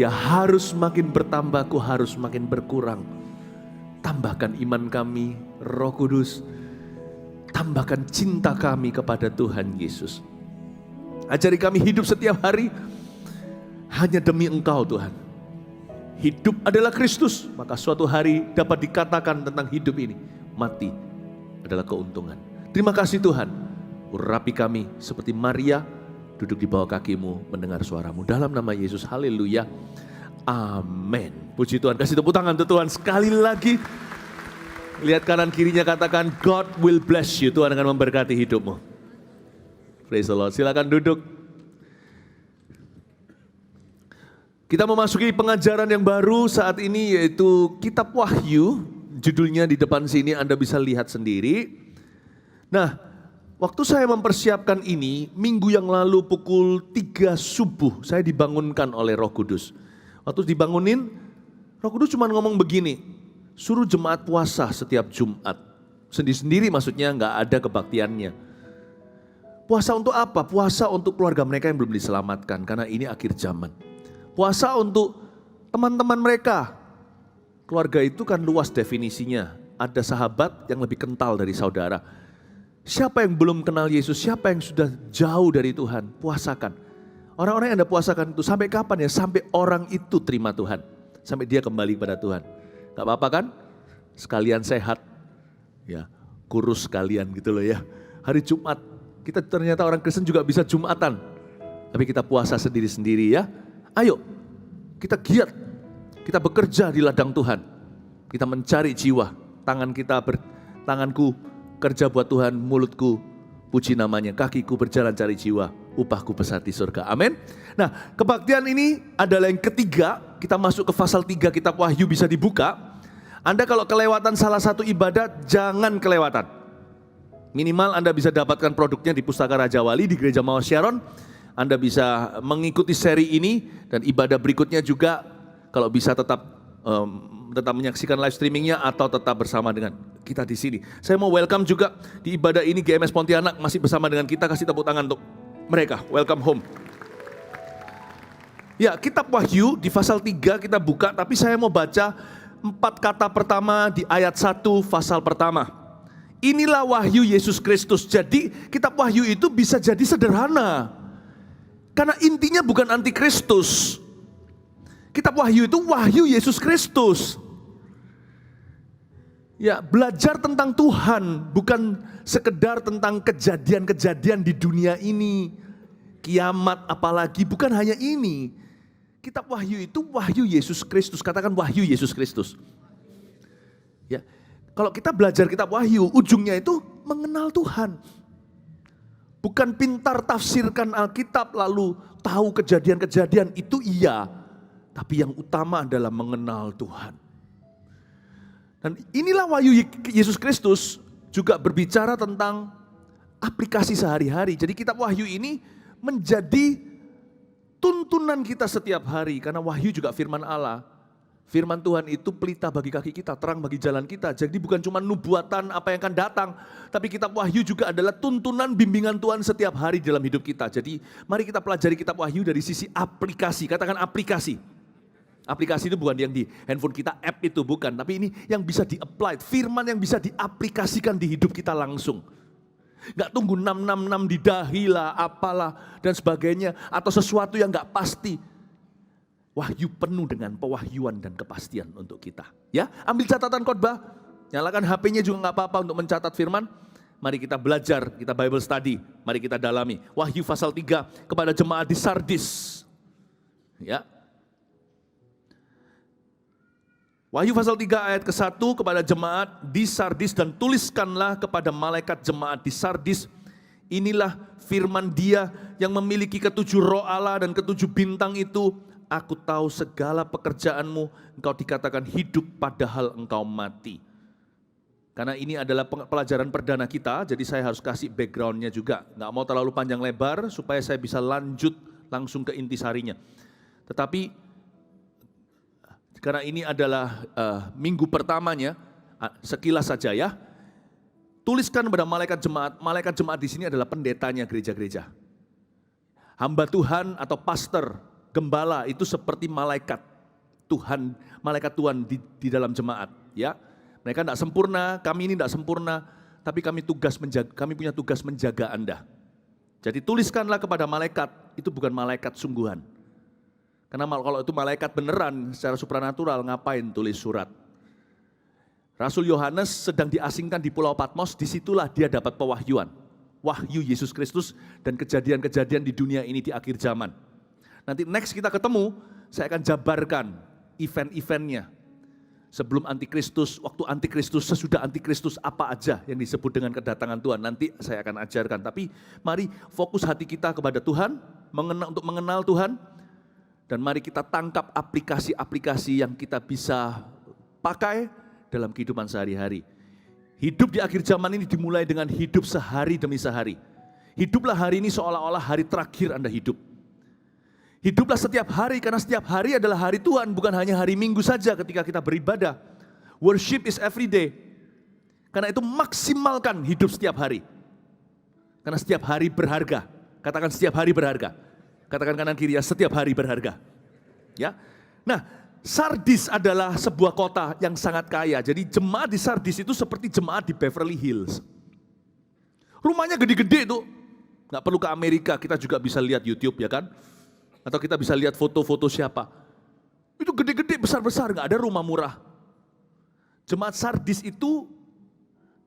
Dia harus makin bertambah, aku harus makin berkurang. Tambahkan iman kami, Roh Kudus. Tambahkan cinta kami kepada Tuhan Yesus. Ajari kami hidup setiap hari hanya demi Engkau Tuhan. Hidup adalah Kristus, maka suatu hari dapat dikatakan tentang hidup ini, mati adalah keuntungan. Terima kasih Tuhan, urapi kami seperti Maria, duduk di bawah kakimu mendengar suaramu. Dalam nama Yesus, haleluya, amin. Puji Tuhan, kasih tepuk tangan untuk Tuhan sekali lagi. Lihat kanan kirinya, katakan God will bless you. Tuhan akan memberkati hidupmu. Praise the Lord, silakan duduk. Kita memasuki pengajaran yang baru saat ini, yaitu Kitab Wahyu. Judulnya di depan sini Anda bisa lihat sendiri. Nah, waktu saya mempersiapkan ini, minggu yang lalu pukul 3 subuh, saya dibangunkan oleh Roh Kudus. Waktu dibangunin, Roh Kudus cuma ngomong begini, suruh jemaat puasa setiap Jumat. Sendiri-sendiri maksudnya, nggak ada kebaktiannya. Puasa untuk apa? Puasa untuk keluarga mereka yang belum diselamatkan, karena ini akhir zaman. Puasa untuk teman-teman mereka. Keluarga itu kan luas definisinya. Ada sahabat yang lebih kental dari saudara. Siapa yang belum kenal Yesus, siapa yang sudah jauh dari Tuhan, puasakan. Orang-orang yang Anda puasakan itu sampai kapan ya? Sampai orang itu terima Tuhan. Sampai dia kembali kepada Tuhan. Gak apa-apa kan? Sekalian sehat. Ya, kurus sekalian gitu loh ya. Hari Jumat, kita ternyata orang Kristen juga bisa Jumatan. Tapi kita puasa sendiri-sendiri ya. Ayo, kita giat. Kita bekerja di ladang Tuhan. Kita mencari jiwa. Tanganku kerja buat Tuhan, mulutku puji namanya, kakiku berjalan cari jiwa, upahku besar di surga. Amin. Nah, kebaktian ini adalah yang ketiga. Kita masuk ke pasal 3 Kitab Wahyu, bisa dibuka. Anda kalau kelewatan salah satu ibadat, jangan kelewatan. Minimal Anda bisa dapatkan produknya di Pustaka Raja Wali, di Gereja Mawar Sharon. Anda bisa mengikuti seri ini dan ibadah berikutnya juga, kalau bisa tetap menyaksikan live streamingnya atau tetap bersama dengan kita di sini. Saya mau welcome juga di ibadah ini GMS Pontianak masih bersama dengan kita, kasih tepuk tangan untuk mereka. Welcome home. Ya, Kitab Wahyu di pasal 3 kita buka, tapi saya mau baca 4 kata pertama di ayat 1 pasal pertama. Inilah wahyu Yesus Kristus. Jadi Kitab Wahyu itu bisa jadi sederhana. Karena intinya bukan anti-Kristus. Kitab Wahyu itu wahyu Yesus Kristus. Ya, belajar tentang Tuhan, bukan sekedar tentang kejadian-kejadian di dunia ini. Kiamat apalagi, bukan hanya ini. Kitab Wahyu itu wahyu Yesus Kristus. Katakan wahyu Yesus Kristus. Ya, kalau kita belajar Kitab Wahyu, ujungnya itu mengenal Tuhan. Bukan pintar tafsirkan Alkitab lalu tahu kejadian-kejadian, itu iya. Tapi yang utama adalah mengenal Tuhan. Dan inilah wahyu Yesus Kristus juga berbicara tentang aplikasi sehari-hari. Jadi Kitab Wahyu ini menjadi tuntunan kita setiap hari. Karena wahyu juga firman Allah. Firman Tuhan itu pelita bagi kaki kita, terang bagi jalan kita. Jadi bukan cuma nubuatan apa yang akan datang, tapi Kitab Wahyu juga adalah tuntunan bimbingan Tuhan setiap hari dalam hidup kita. Jadi mari kita pelajari Kitab Wahyu dari sisi aplikasi. Katakan aplikasi. Aplikasi itu bukan yang di handphone kita, app itu bukan. Tapi ini yang bisa di-apply, firman yang bisa diaplikasikan di hidup kita langsung. Gak tunggu 666 di dahi lah, apalah, dan sebagainya. Atau sesuatu yang gak pasti. Wahyu penuh dengan pewahyuan dan kepastian untuk kita. Ya, ambil catatan khotbah, nyalakan HP-nya juga gak apa-apa untuk mencatat firman. Mari kita belajar, kita Bible study, mari kita dalami. Wahyu pasal 3 kepada jemaat di Sardis. Ya. Wahyu pasal 3 ayat ke-1 kepada jemaat di Sardis, dan tuliskanlah kepada malaikat jemaat di Sardis, inilah firman Dia yang memiliki ketujuh roh Allah dan ketujuh bintang itu. Aku tahu segala pekerjaanmu, engkau dikatakan hidup padahal engkau mati. Karena ini adalah pelajaran perdana kita, jadi saya harus kasih backgroundnya juga. Nggak mau terlalu panjang lebar supaya saya bisa lanjut langsung ke intisarinya. Tetapi karena ini adalah minggu pertamanya, sekilas saja ya. Tuliskan kepada malaikat jemaat di sini adalah pendetanya gereja-gereja. Hamba Tuhan atau pastor gembala itu seperti malaikat Tuhan, malaikat Tuhan di dalam jemaat. Ya, mereka tidak sempurna, kami ini tidak sempurna, tapi kami punya tugas menjaga Anda. Jadi tuliskanlah kepada malaikat, itu bukan malaikat sungguhan. Karena kalau itu malaikat beneran secara supranatural, ngapain tulis surat? Rasul Yohanes sedang diasingkan di Pulau Patmos, disitulah dia dapat pewahyuan. Wahyu Yesus Kristus dan kejadian-kejadian di dunia ini di akhir zaman. Nanti next kita ketemu, saya akan jabarkan event-eventnya. Sebelum antikristus, waktu antikristus, sesudah antikristus, apa aja yang disebut dengan kedatangan Tuhan. Nanti saya akan ajarkan, tapi mari fokus hati kita kepada Tuhan, untuk mengenal Tuhan. Dan mari kita tangkap aplikasi-aplikasi yang kita bisa pakai dalam kehidupan sehari-hari. Hidup di akhir zaman ini dimulai dengan hidup sehari demi sehari. Hiduplah hari ini seolah-olah hari terakhir Anda hidup. Hiduplah setiap hari, karena setiap hari adalah hari Tuhan, bukan hanya hari Minggu saja ketika kita beribadah. Worship is every day. Karena itu maksimalkan hidup setiap hari. Karena setiap hari berharga. Katakan setiap hari berharga. Katakan kanan kiri ya, setiap hari berharga. Ya. Nah, Sardis adalah sebuah kota yang sangat kaya. Jadi jemaat di Sardis itu seperti jemaat di Beverly Hills. Rumahnya gede-gede tuh. Nggak perlu ke Amerika, kita juga bisa lihat YouTube ya kan. Atau kita bisa lihat foto-foto siapa. Itu gede-gede, besar-besar, nggak ada rumah murah. Jemaat Sardis itu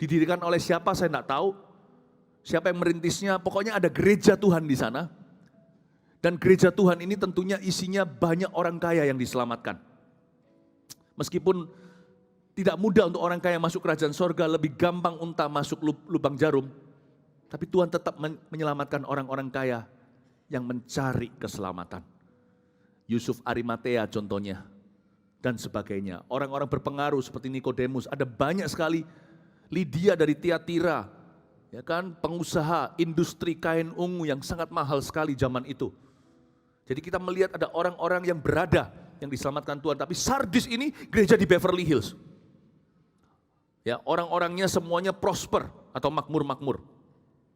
didirikan oleh siapa saya nggak tahu. Siapa yang merintisnya, pokoknya ada gereja Tuhan di sana. Dan gereja Tuhan ini tentunya isinya banyak orang kaya yang diselamatkan. Meskipun tidak mudah untuk orang kaya masuk kerajaan sorga, lebih gampang unta masuk lubang jarum. Tapi Tuhan tetap menyelamatkan orang-orang kaya yang mencari keselamatan. Yusuf Arimatea contohnya, dan sebagainya. Orang-orang berpengaruh seperti Nikodemus, ada banyak sekali. Lydia dari Tiatira, ya kan, pengusaha industri kain ungu yang sangat mahal sekali zaman itu. Jadi kita melihat ada orang-orang yang berada, yang diselamatkan Tuhan. Tapi Sardis ini gereja di Beverly Hills. Ya, orang-orangnya semuanya prosper atau makmur-makmur.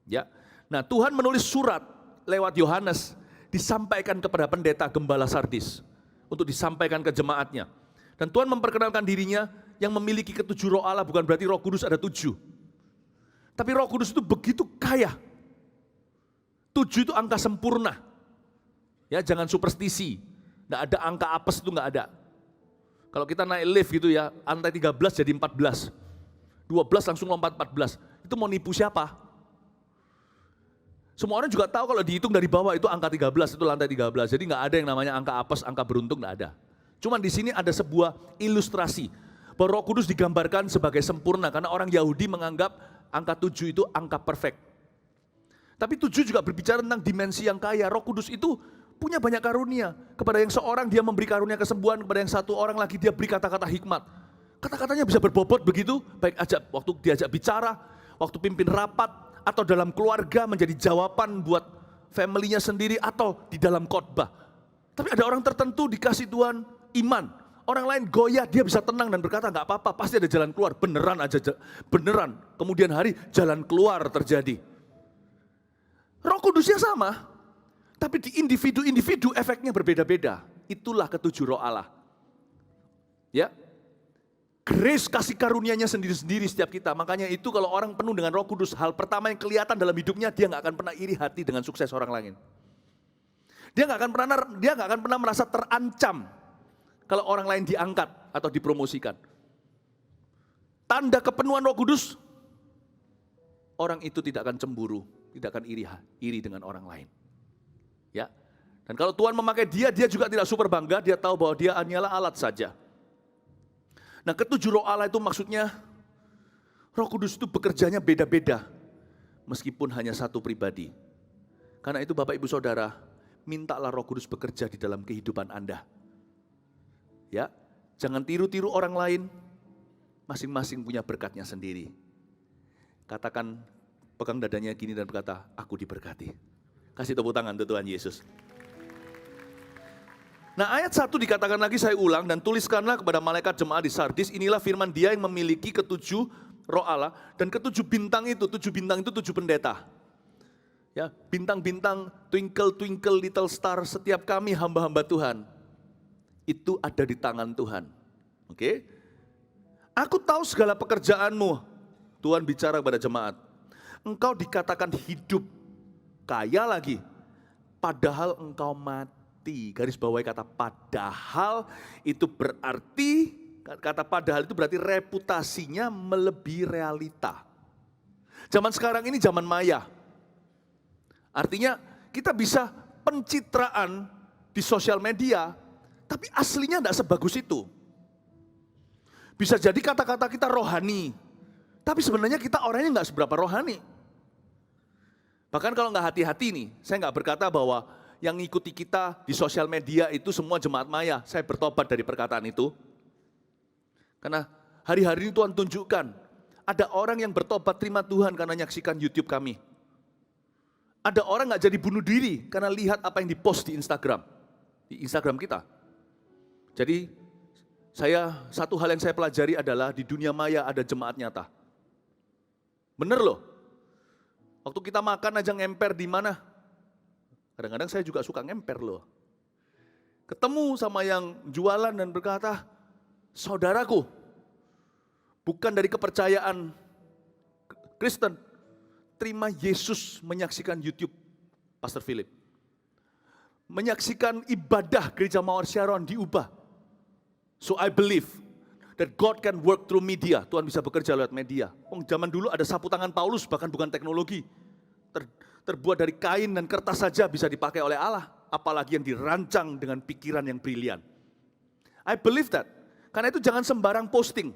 Ya. Nah, Tuhan menulis surat lewat Yohanes disampaikan kepada pendeta gembala Sardis untuk disampaikan ke jemaatnya. Dan Tuhan memperkenalkan dirinya yang memiliki ketujuh roh Allah, bukan berarti Roh Kudus ada 7. Tapi Roh Kudus itu begitu kaya. 7 itu angka sempurna. Ya, jangan superstisi. Nggak ada angka apes, itu nggak ada. Kalau kita naik lift gitu ya, lantai 13 jadi 14. 12 langsung lompat 14. Itu mau nipu siapa? Semua orang juga tahu kalau dihitung dari bawah itu angka 13, itu lantai 13. Jadi nggak ada yang namanya angka apes, angka beruntung, nggak ada. Cuman di sini ada sebuah ilustrasi bahwa Roh Kudus digambarkan sebagai sempurna, karena orang Yahudi menganggap angka 7 itu angka perfect. Tapi 7 juga berbicara tentang dimensi yang kaya. Roh Kudus itu punya banyak karunia. Kepada yang seorang dia memberi karunia kesembuhan, kepada yang satu orang lagi dia beri kata-kata hikmat. Kata-katanya bisa berbobot begitu, baik waktu diajak bicara, waktu pimpin rapat, atau dalam keluarga menjadi jawaban buat family-nya sendiri, atau di dalam khotbah. Tapi ada orang tertentu dikasih Tuhan iman. Orang lain goyah, dia bisa tenang dan berkata nggak apa-apa, pasti ada jalan keluar. Beneran aja, beneran. Kemudian hari jalan keluar terjadi. Roh Kudusnya sama. Tapi di individu-individu efeknya berbeda-beda. Itulah ketujuh roh Allah. Ya. Grace kasih karunia-Nya sendiri-sendiri setiap kita. Makanya itu kalau orang penuh dengan Roh Kudus, hal pertama yang kelihatan dalam hidupnya, dia nggak akan pernah iri hati dengan sukses orang lain. Dia nggak akan pernah merasa terancam kalau orang lain diangkat atau dipromosikan. Tanda kepenuhan Roh Kudus, orang itu tidak akan cemburu, tidak akan iri dengan orang lain. Ya. Dan kalau Tuhan memakai dia juga tidak super bangga, dia tahu bahwa dia hanyalah alat saja. Nah, ketujuh roh Allah itu maksudnya Roh Kudus itu bekerjanya beda-beda meskipun hanya satu pribadi. Karena itu Bapak Ibu Saudara, mintalah Roh Kudus bekerja di dalam kehidupan Anda. Ya, jangan tiru-tiru orang lain, masing-masing punya berkatnya sendiri. Katakan, pegang dadanya gini dan berkata, aku diberkati. Kasih tepuk tangan untuk Tuhan Yesus. Nah, ayat 1 dikatakan lagi, saya ulang, dan tuliskanlah kepada malaikat jemaat di Sardis, inilah firman dia yang memiliki ketujuh roh Allah, dan ketujuh bintang itu 7 pendeta. Ya, bintang-bintang, twinkle little star, setiap kami hamba-hamba Tuhan, itu ada di tangan Tuhan. Oke? Aku tahu segala pekerjaanmu, Tuhan bicara kepada jemaat. Engkau dikatakan hidup, kaya lagi, padahal engkau mati. Garis bawahi kata padahal, itu berarti, kata padahal itu berarti reputasinya melebihi realita. Zaman sekarang ini zaman maya. Artinya kita bisa pencitraan di sosial media, tapi aslinya tidak sebagus itu. Bisa jadi kata-kata kita rohani, tapi sebenarnya kita orangnya nggak seberapa rohani. Bahkan kalau nggak hati-hati nih, saya nggak berkata bahwa yang ngikuti kita di sosial media itu semua jemaat maya. Saya bertobat dari perkataan itu. Karena hari-hari ini Tuhan tunjukkan, ada orang yang bertobat terima Tuhan karena nyaksikan YouTube kami. Ada orang nggak jadi bunuh diri karena lihat apa yang dipost di Instagram kita. Jadi satu hal yang saya pelajari adalah di dunia maya ada jemaat nyata. Bener loh. Waktu kita makan aja ngemper di mana? Kadang-kadang saya juga suka ngemper loh. Ketemu sama yang jualan dan berkata, saudaraku, bukan dari kepercayaan Kristen, terima Yesus menyaksikan YouTube Pastor Philip. Menyaksikan ibadah Gereja Mawar Sharon diubah. So I believe that God can work through media. Tuhan bisa bekerja lewat media. Zaman dulu ada sapu tangan Paulus, bahkan bukan teknologi. Terbuat dari kain dan kertas saja bisa dipakai oleh Allah. Apalagi yang dirancang dengan pikiran yang brilian. I believe that. Karena itu jangan sembarang posting.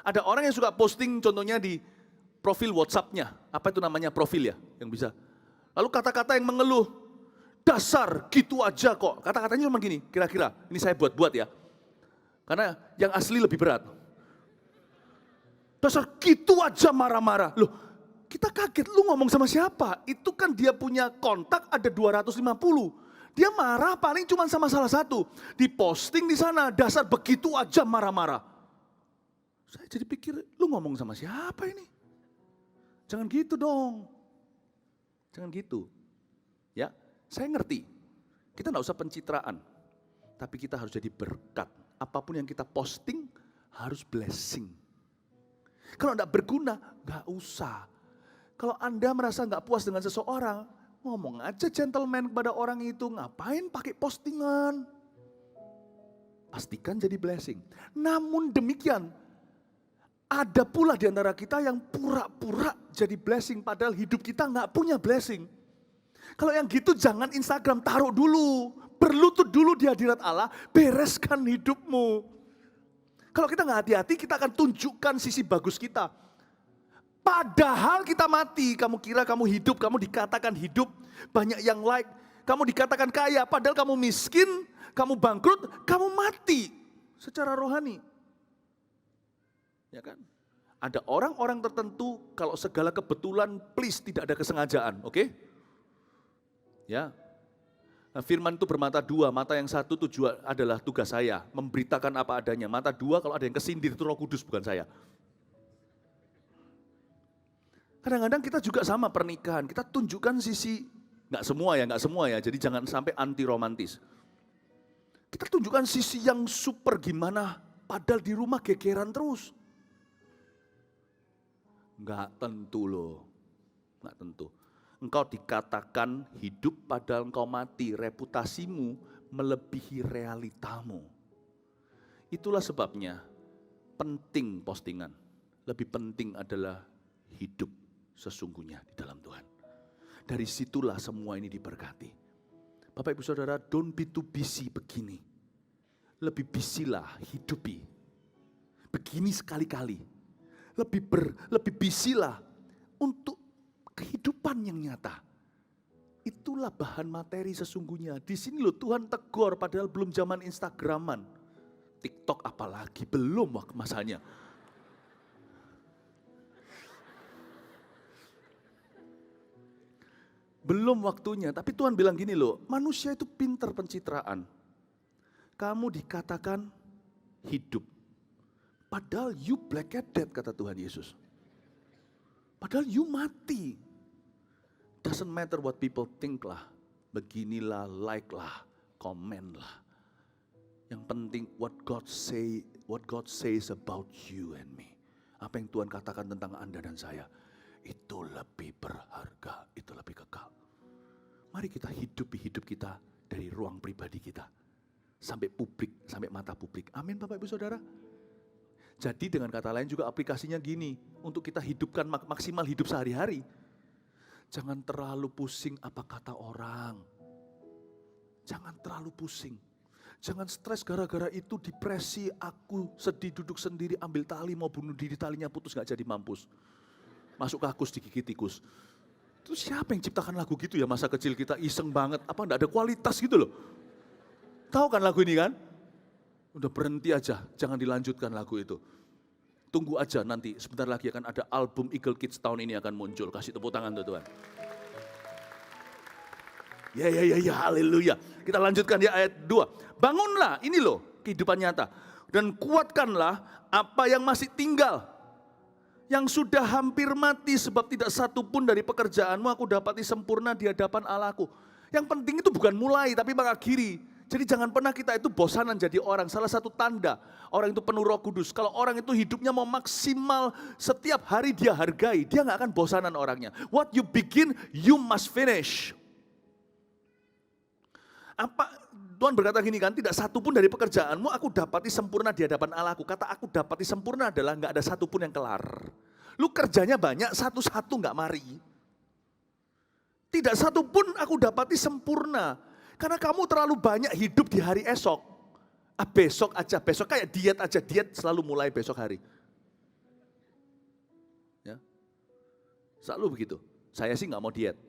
Ada orang yang suka posting contohnya di profil WhatsApp-nya. Apa itu namanya profil ya yang bisa. Lalu kata-kata yang mengeluh. Dasar gitu aja kok. Kata-katanya cuma gini, kira-kira. Ini saya buat-buat ya. Karena yang asli lebih berat. Dasar gitu aja marah-marah. Loh, kita kaget, lu ngomong sama siapa? Itu kan dia punya kontak ada 250. Dia marah paling cuma sama salah satu. Diposting di sana, dasar begitu aja marah-marah. Saya jadi pikir, lu ngomong sama siapa ini? Jangan gitu dong. Jangan gitu. Ya, saya ngerti. Kita enggak usah pencitraan. Tapi kita harus jadi berkat. Apapun yang kita posting harus blessing. Kalau enggak berguna, enggak usah. Kalau Anda merasa enggak puas dengan seseorang, ngomong aja gentleman kepada orang itu, ngapain pakai postingan? Pastikan jadi blessing. Namun demikian, ada pula di antara kita yang pura-pura jadi blessing, padahal hidup kita enggak punya blessing. Kalau yang gitu jangan Instagram, taruh dulu. Berlutut dulu di hadirat Allah, bereskan hidupmu. Kalau kita nggak hati-hati, kita akan tunjukkan sisi bagus kita. Padahal kita mati, kamu kira kamu hidup, kamu dikatakan hidup, banyak yang like, kamu dikatakan kaya, padahal kamu miskin, kamu bangkrut, kamu mati secara rohani. Ya kan? Ada orang-orang tertentu, kalau segala kebetulan, please tidak ada kesengajaan, oke? Ya. Nah, firman itu bermata dua, mata yang satu tujuan adalah tugas saya, memberitakan apa adanya. Mata dua kalau ada yang kesindir itu Roh Kudus bukan saya. Kadang-kadang kita juga sama pernikahan, kita tunjukkan sisi, nggak semua ya, jadi jangan sampai anti romantis. Kita tunjukkan sisi yang super gimana, padahal di rumah gegeran terus. Nggak tentu loh, nggak tentu. Engkau dikatakan hidup padahal engkau mati, reputasimu melebihi realitamu. Itulah sebabnya penting postingan. Lebih penting adalah hidup sesungguhnya di dalam Tuhan. Dari situlah semua ini diberkati. Bapak Ibu Saudara, don't be too busy begini. Lebih busy lah, hidupi. Begini sekali-kali. Lebih busy lah untuk kehidupan yang nyata. Itulah bahan materi sesungguhnya. Di sini loh Tuhan tegur padahal belum zaman Instagraman. TikTok apalagi, belum masanya. Belum waktunya, tapi Tuhan bilang gini loh, manusia itu pinter pencitraan. Kamu dikatakan hidup. Padahal you black and dead kata Tuhan Yesus. Padahal you mati. Doesn't matter what people think lah. Beginilah, like lah, comment lah. Yang penting what God says about you and me. Apa yang Tuhan katakan tentang Anda dan saya. Itu lebih berharga, itu lebih kekal. Mari kita hidup kita dari ruang pribadi kita. Sampai publik, sampai mata publik. Amin Bapak Ibu Saudara. Jadi dengan kata lain juga aplikasinya gini. Untuk kita hidupkan maksimal hidup sehari-hari. Jangan terlalu pusing apa kata orang. Jangan terlalu pusing. Jangan stres gara-gara itu, depresi, aku sedih duduk sendiri, ambil tali mau bunuh diri, talinya putus gak jadi mampus. Masuk kakus digigit tikus. Itu siapa yang ciptakan lagu gitu ya masa kecil kita iseng banget, apa gak ada kualitas gitu loh. Tahu kan lagu ini kan? Udah berhenti aja, jangan dilanjutkan lagu itu. Tunggu aja nanti, sebentar lagi akan ada album Eagle Kids tahun ini akan muncul. Kasih tepuk tangan tuh Tuhan. Ya, haleluya. Kita lanjutkan ya ayat 2. Bangunlah, ini loh kehidupan nyata. Dan kuatkanlah apa yang masih tinggal. Yang sudah hampir mati sebab tidak satu pun dari pekerjaanmu aku dapati sempurna di hadapan Allahku. Yang penting itu bukan mulai tapi mengakhiri. Jadi jangan pernah kita itu bosanan jadi orang. Salah satu tanda orang itu penuh Roh Kudus. Kalau orang itu hidupnya mau maksimal, setiap hari dia hargai, dia gak akan bosanan orangnya. What you begin, you must finish. Apa Tuhan berkata gini kan, tidak satu pun dari pekerjaanmu aku dapati sempurna di hadapan Allahku. Kata aku dapati sempurna adalah gak ada satu pun yang kelar. Lu kerjanya banyak, satu-satu gak mari. Tidak satu pun aku dapati sempurna. Karena kamu terlalu banyak hidup di hari esok. Besok aja, besok kayak diet aja, diet selalu mulai besok hari. Ya, selalu begitu. Saya sih gak mau diet.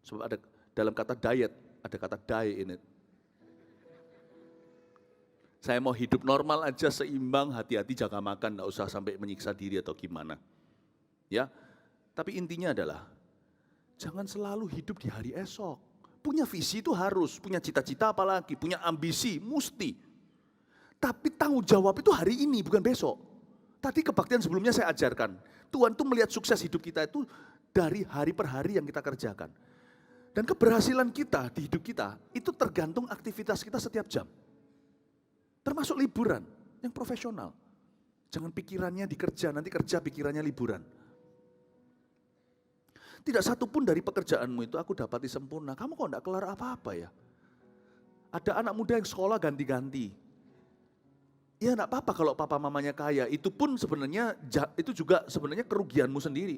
Sebab ada dalam kata diet, ada kata die in it. Saya mau hidup normal aja, seimbang, hati-hati jaga makan, gak usah sampai menyiksa diri atau gimana. Ya, tapi intinya adalah, jangan selalu hidup di hari esok. Punya visi itu harus, punya cita-cita apalagi, punya ambisi, mesti. Tapi tanggung jawab itu hari ini, bukan besok. Tadi kebaktian sebelumnya saya ajarkan, Tuhan tuh melihat sukses hidup kita itu dari hari per hari yang kita kerjakan. Dan keberhasilan kita di hidup kita itu tergantung aktivitas kita setiap jam. Termasuk liburan yang profesional. Jangan pikirannya di kerja, nanti kerja pikirannya liburan. Tidak satu pun dari pekerjaanmu itu aku dapati sempurna. Kamu kok enggak kelar apa-apa ya? Ada anak muda yang sekolah ganti-ganti. Ya enggak apa-apa kalau papa mamanya kaya. Itu pun sebenarnya, itu juga sebenarnya kerugianmu sendiri.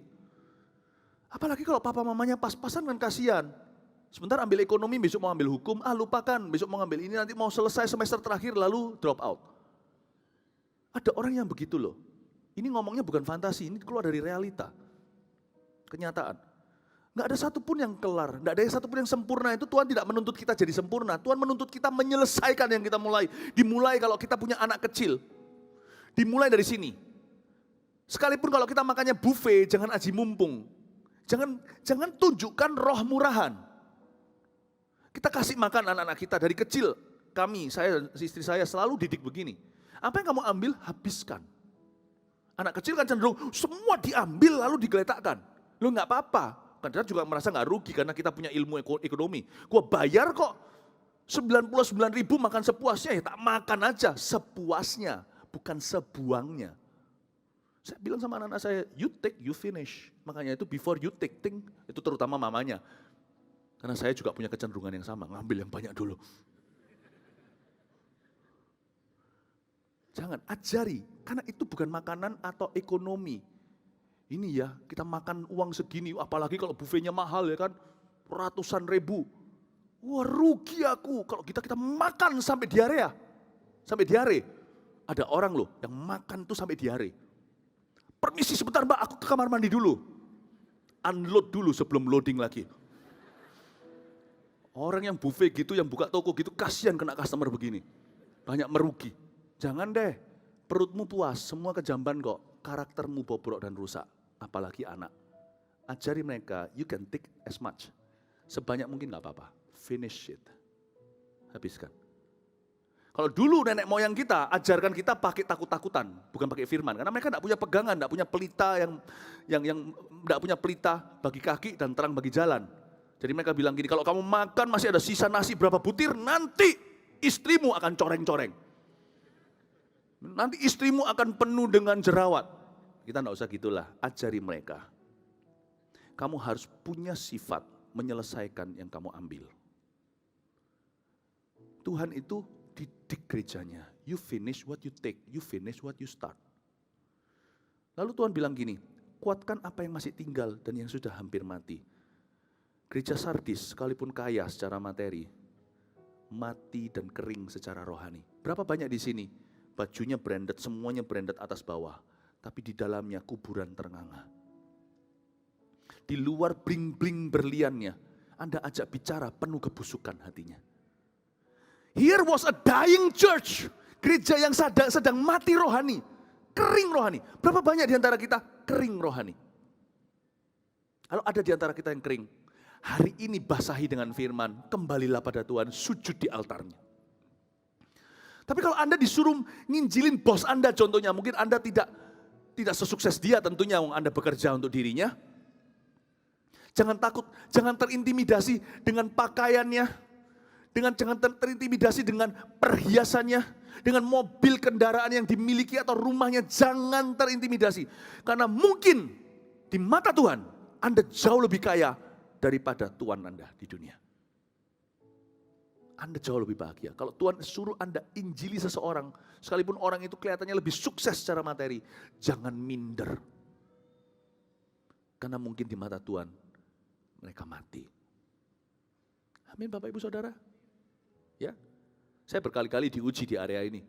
Apalagi kalau papa mamanya pas-pasan kan kasihan. Sebentar ambil ekonomi, besok mau ambil hukum, lupakan, besok mau ambil ini, nanti mau selesai semester terakhir lalu drop out. Ada orang yang begitu loh. Ini ngomongnya bukan fantasi, ini keluar dari realita. Kenyataan. Nggak ada satupun yang kelar, nggak ada satupun yang sempurna. Itu Tuhan tidak menuntut kita jadi sempurna. Tuhan menuntut kita menyelesaikan yang kita mulai. Dimulai kalau kita punya anak kecil. Dimulai dari sini. Sekalipun kalau kita makannya buffet, jangan aji mumpung. Jangan tunjukkan roh murahan. Kita kasih makan anak-anak kita dari kecil. Saya, istri saya selalu didik begini. Apa yang kamu ambil, habiskan. Anak kecil kan cenderung semua diambil lalu digeletakkan. Lu nggak apa-apa. Kadang juga merasa nggak rugi karena kita punya ilmu ekonomi. Gua bayar kok 99.000 makan sepuasnya, ya tak makan aja sepuasnya, bukan sebuangnya. Saya bilang sama anak-anak saya, you take, you finish. Makanya itu before you take, think, itu terutama mamanya. Karena saya juga punya kecenderungan yang sama, ngambil yang banyak dulu. Jangan, ajari, karena itu bukan makanan atau ekonomi. Ini ya, kita makan uang segini, apalagi kalau buffetnya mahal ya kan, ratusan ribu. Wah rugi aku, kalau kita makan sampai diare ya. Sampai diare. Ada orang loh yang makan tuh sampai diare. Permisi sebentar mbak, aku ke kamar mandi dulu. Unload dulu sebelum loading lagi. Orang yang buffet gitu, yang buka toko gitu, kasihan kena customer begini. Banyak merugi. Jangan deh, perutmu puas, semua kejamban kok. Karaktermu bobrok dan rusak, apalagi anak. Ajari mereka, you can take as much. Sebanyak mungkin gak apa-apa, finish it. Habiskan. Kalau dulu nenek moyang kita ajarkan kita pakai takut-takutan, bukan pakai firman. Karena mereka tidak punya pegangan, tidak punya pelita yang tidak punya pelita bagi kaki dan terang bagi jalan. Jadi mereka bilang gini, kalau kamu makan masih ada sisa nasi berapa butir, nanti istrimu akan coreng-coreng. Nanti istrimu akan penuh dengan jerawat. Kita tidak usah gitulah, ajari mereka. Kamu harus punya sifat menyelesaikan yang kamu ambil. Tuhan itu didik gerejanya. You finish what you take, you finish what you start. Lalu Tuhan bilang gini, kuatkan apa yang masih tinggal dan yang sudah hampir mati. Gereja Sardis sekalipun kaya secara materi, mati dan kering secara rohani. Berapa banyak di sini? Bajunya branded, semuanya branded atas bawah. Tapi di dalamnya kuburan ternganga. Di luar bling-bling berliannya, Anda ajak bicara penuh kebusukan hatinya. Here was a dying church. Gereja yang sedang mati rohani. Kering rohani. Berapa banyak di antara kita kering rohani? Kalau ada di antara kita yang kering, hari ini basahi dengan firman, kembalilah pada Tuhan, sujud di altarnya. Tapi kalau Anda disuruh nginjilin bos Anda contohnya, mungkin Anda tidak sesukses dia tentunya, Anda bekerja untuk dirinya. Jangan takut, jangan terintimidasi dengan pakaiannya, jangan terintimidasi dengan perhiasannya, dengan mobil kendaraan yang dimiliki atau rumahnya, jangan terintimidasi. Karena mungkin di mata Tuhan, Anda jauh lebih kaya daripada Tuhan Anda di dunia. Anda jauh lebih bahagia. Kalau Tuhan suruh Anda injili seseorang, sekalipun orang itu kelihatannya lebih sukses secara materi, jangan minder. Karena mungkin di mata Tuhan, mereka mati. Amin Bapak Ibu Saudara. Ya, saya berkali-kali diuji di area ini.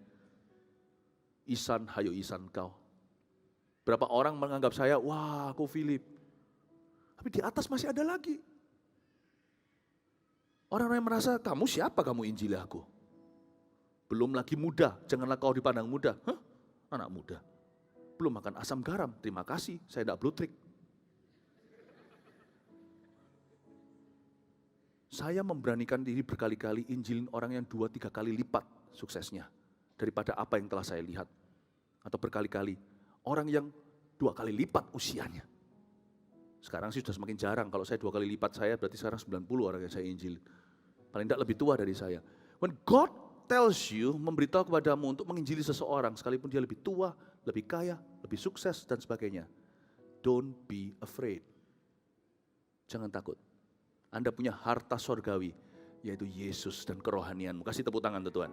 Isan, hayo Isan kau. Berapa orang menganggap saya, wah aku Philip. Tapi di atas masih ada lagi. Orang-orang yang merasa, kamu siapa kamu injili aku? Belum lagi muda, janganlah kau dipandang muda. Hah? Anak muda. Belum makan asam garam, terima kasih, saya tidak blutrik. Saya memberanikan diri berkali-kali injilin orang yang 2-3 kali lipat suksesnya daripada apa yang telah saya lihat. Atau berkali-kali orang yang 2 kali lipat usianya. Sekarang sih sudah semakin jarang, kalau saya 2 kali lipat saya berarti sekarang 90 orang yang saya injilin. Paling tidak lebih tua dari saya. When God tells you, memberitahu kepadamu untuk menginjili seseorang, sekalipun dia lebih tua, lebih kaya, lebih sukses dan sebagainya. Don't be afraid. Jangan takut. Anda punya harta sorgawi, yaitu Yesus dan kerohanianmu. Kasih tepuk tangan Tuhan.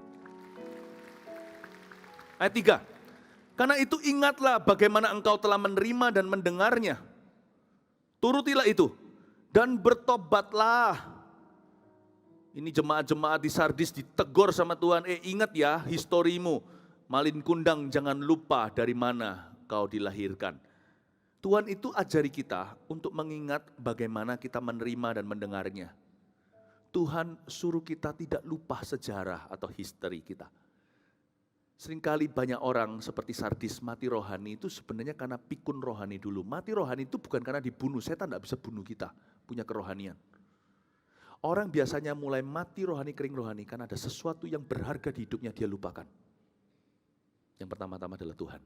Ayat 3. Karena itu ingatlah bagaimana engkau telah menerima dan mendengarnya. Turutilah itu dan bertobatlah. Ini jemaat-jemaat di Sardis ditegur sama Tuhan. Ingat ya historimu. Malin kundang jangan lupa dari mana kau dilahirkan. Tuhan itu ajari kita untuk mengingat bagaimana kita menerima dan mendengarnya. Tuhan suruh kita tidak lupa sejarah atau history kita. Seringkali banyak orang seperti Sardis mati rohani itu sebenarnya karena pikun rohani dulu. Mati rohani itu bukan karena dibunuh, setan tidak bisa bunuh kita, punya kerohanian. Orang biasanya mulai mati rohani, kering rohani karena ada sesuatu yang berharga di hidupnya dia lupakan. Yang pertama-tama adalah Tuhan.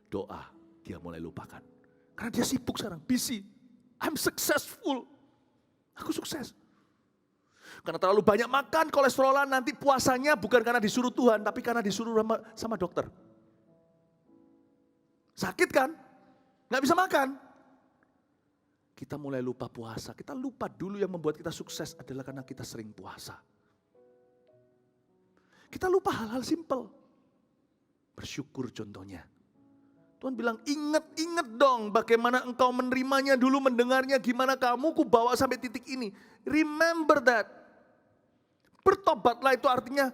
Doa. Dia mulai lupakan. Karena dia sibuk sekarang, busy. I'm successful. Aku sukses. Karena terlalu banyak makan, kolesterolan, nanti puasanya bukan karena disuruh Tuhan, tapi karena disuruh sama dokter. Sakit kan? Nggak bisa makan. Kita mulai lupa puasa. Kita lupa dulu yang membuat kita sukses adalah karena kita sering puasa. Kita lupa hal-hal simpel. Bersyukur contohnya. Tuhan bilang, ingat dong bagaimana engkau menerimanya dulu, mendengarnya, gimana kamu ku bawa sampai titik ini. Remember that. Bertobatlah itu artinya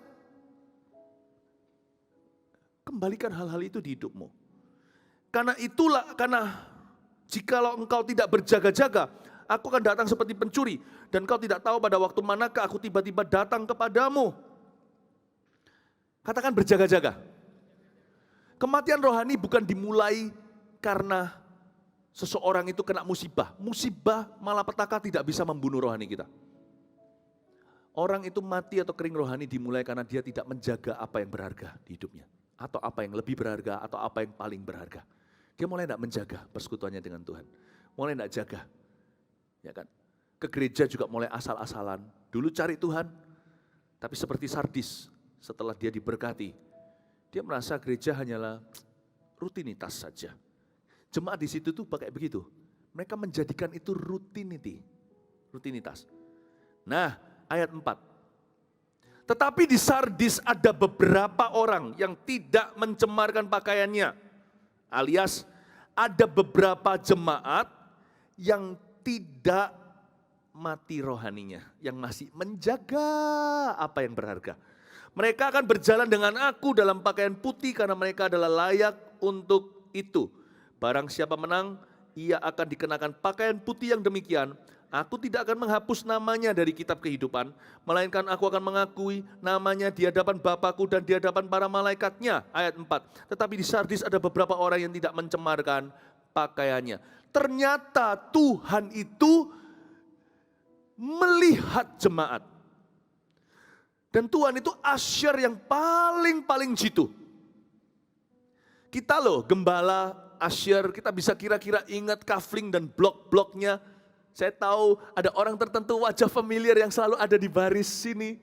kembalikan hal-hal itu di hidupmu. Karena jikalau engkau tidak berjaga-jaga, aku akan datang seperti pencuri. Dan kau tidak tahu pada waktu manakah aku tiba-tiba datang kepadamu. Katakan berjaga-jaga. Kematian rohani bukan dimulai karena seseorang itu kena musibah. Musibah malapetaka tidak bisa membunuh rohani kita. Orang itu mati atau kering rohani dimulai karena dia tidak menjaga apa yang berharga di hidupnya. Atau apa yang lebih berharga, atau apa yang paling berharga. Dia mulai tidak menjaga persekutuannya dengan Tuhan. Mulai tidak jaga. Ya kan? Ke gereja juga mulai asal-asalan. Dulu cari Tuhan, tapi seperti Sardis, setelah dia diberkati, dia merasa gereja hanyalah rutinitas saja. Jemaat di situ tuh pakai begitu. Mereka menjadikan itu rutinitas. Nah, ayat 4. Tetapi di Sardis ada beberapa orang yang tidak mencemarkan pakaiannya. Alias ada beberapa jemaat yang tidak mati rohaninya. Yang masih menjaga apa yang berharga. Mereka akan berjalan dengan aku dalam pakaian putih karena mereka adalah layak untuk itu. Barang siapa menang, ia akan dikenakan pakaian putih yang demikian. Aku tidak akan menghapus namanya dari kitab kehidupan, melainkan aku akan mengakui namanya di hadapan Bapakku dan di hadapan para malaikatnya. Ayat 4. Tetapi di Sardis ada beberapa orang yang tidak mencemarkan pakaiannya. Ternyata Tuhan itu melihat jemaat. Dan Tuhan itu asyir yang paling jitu. Kita loh gembala, asyir, kita bisa kira-kira ingat kafling dan blok-bloknya. Saya tahu ada orang tertentu wajah familiar yang selalu ada di baris sini.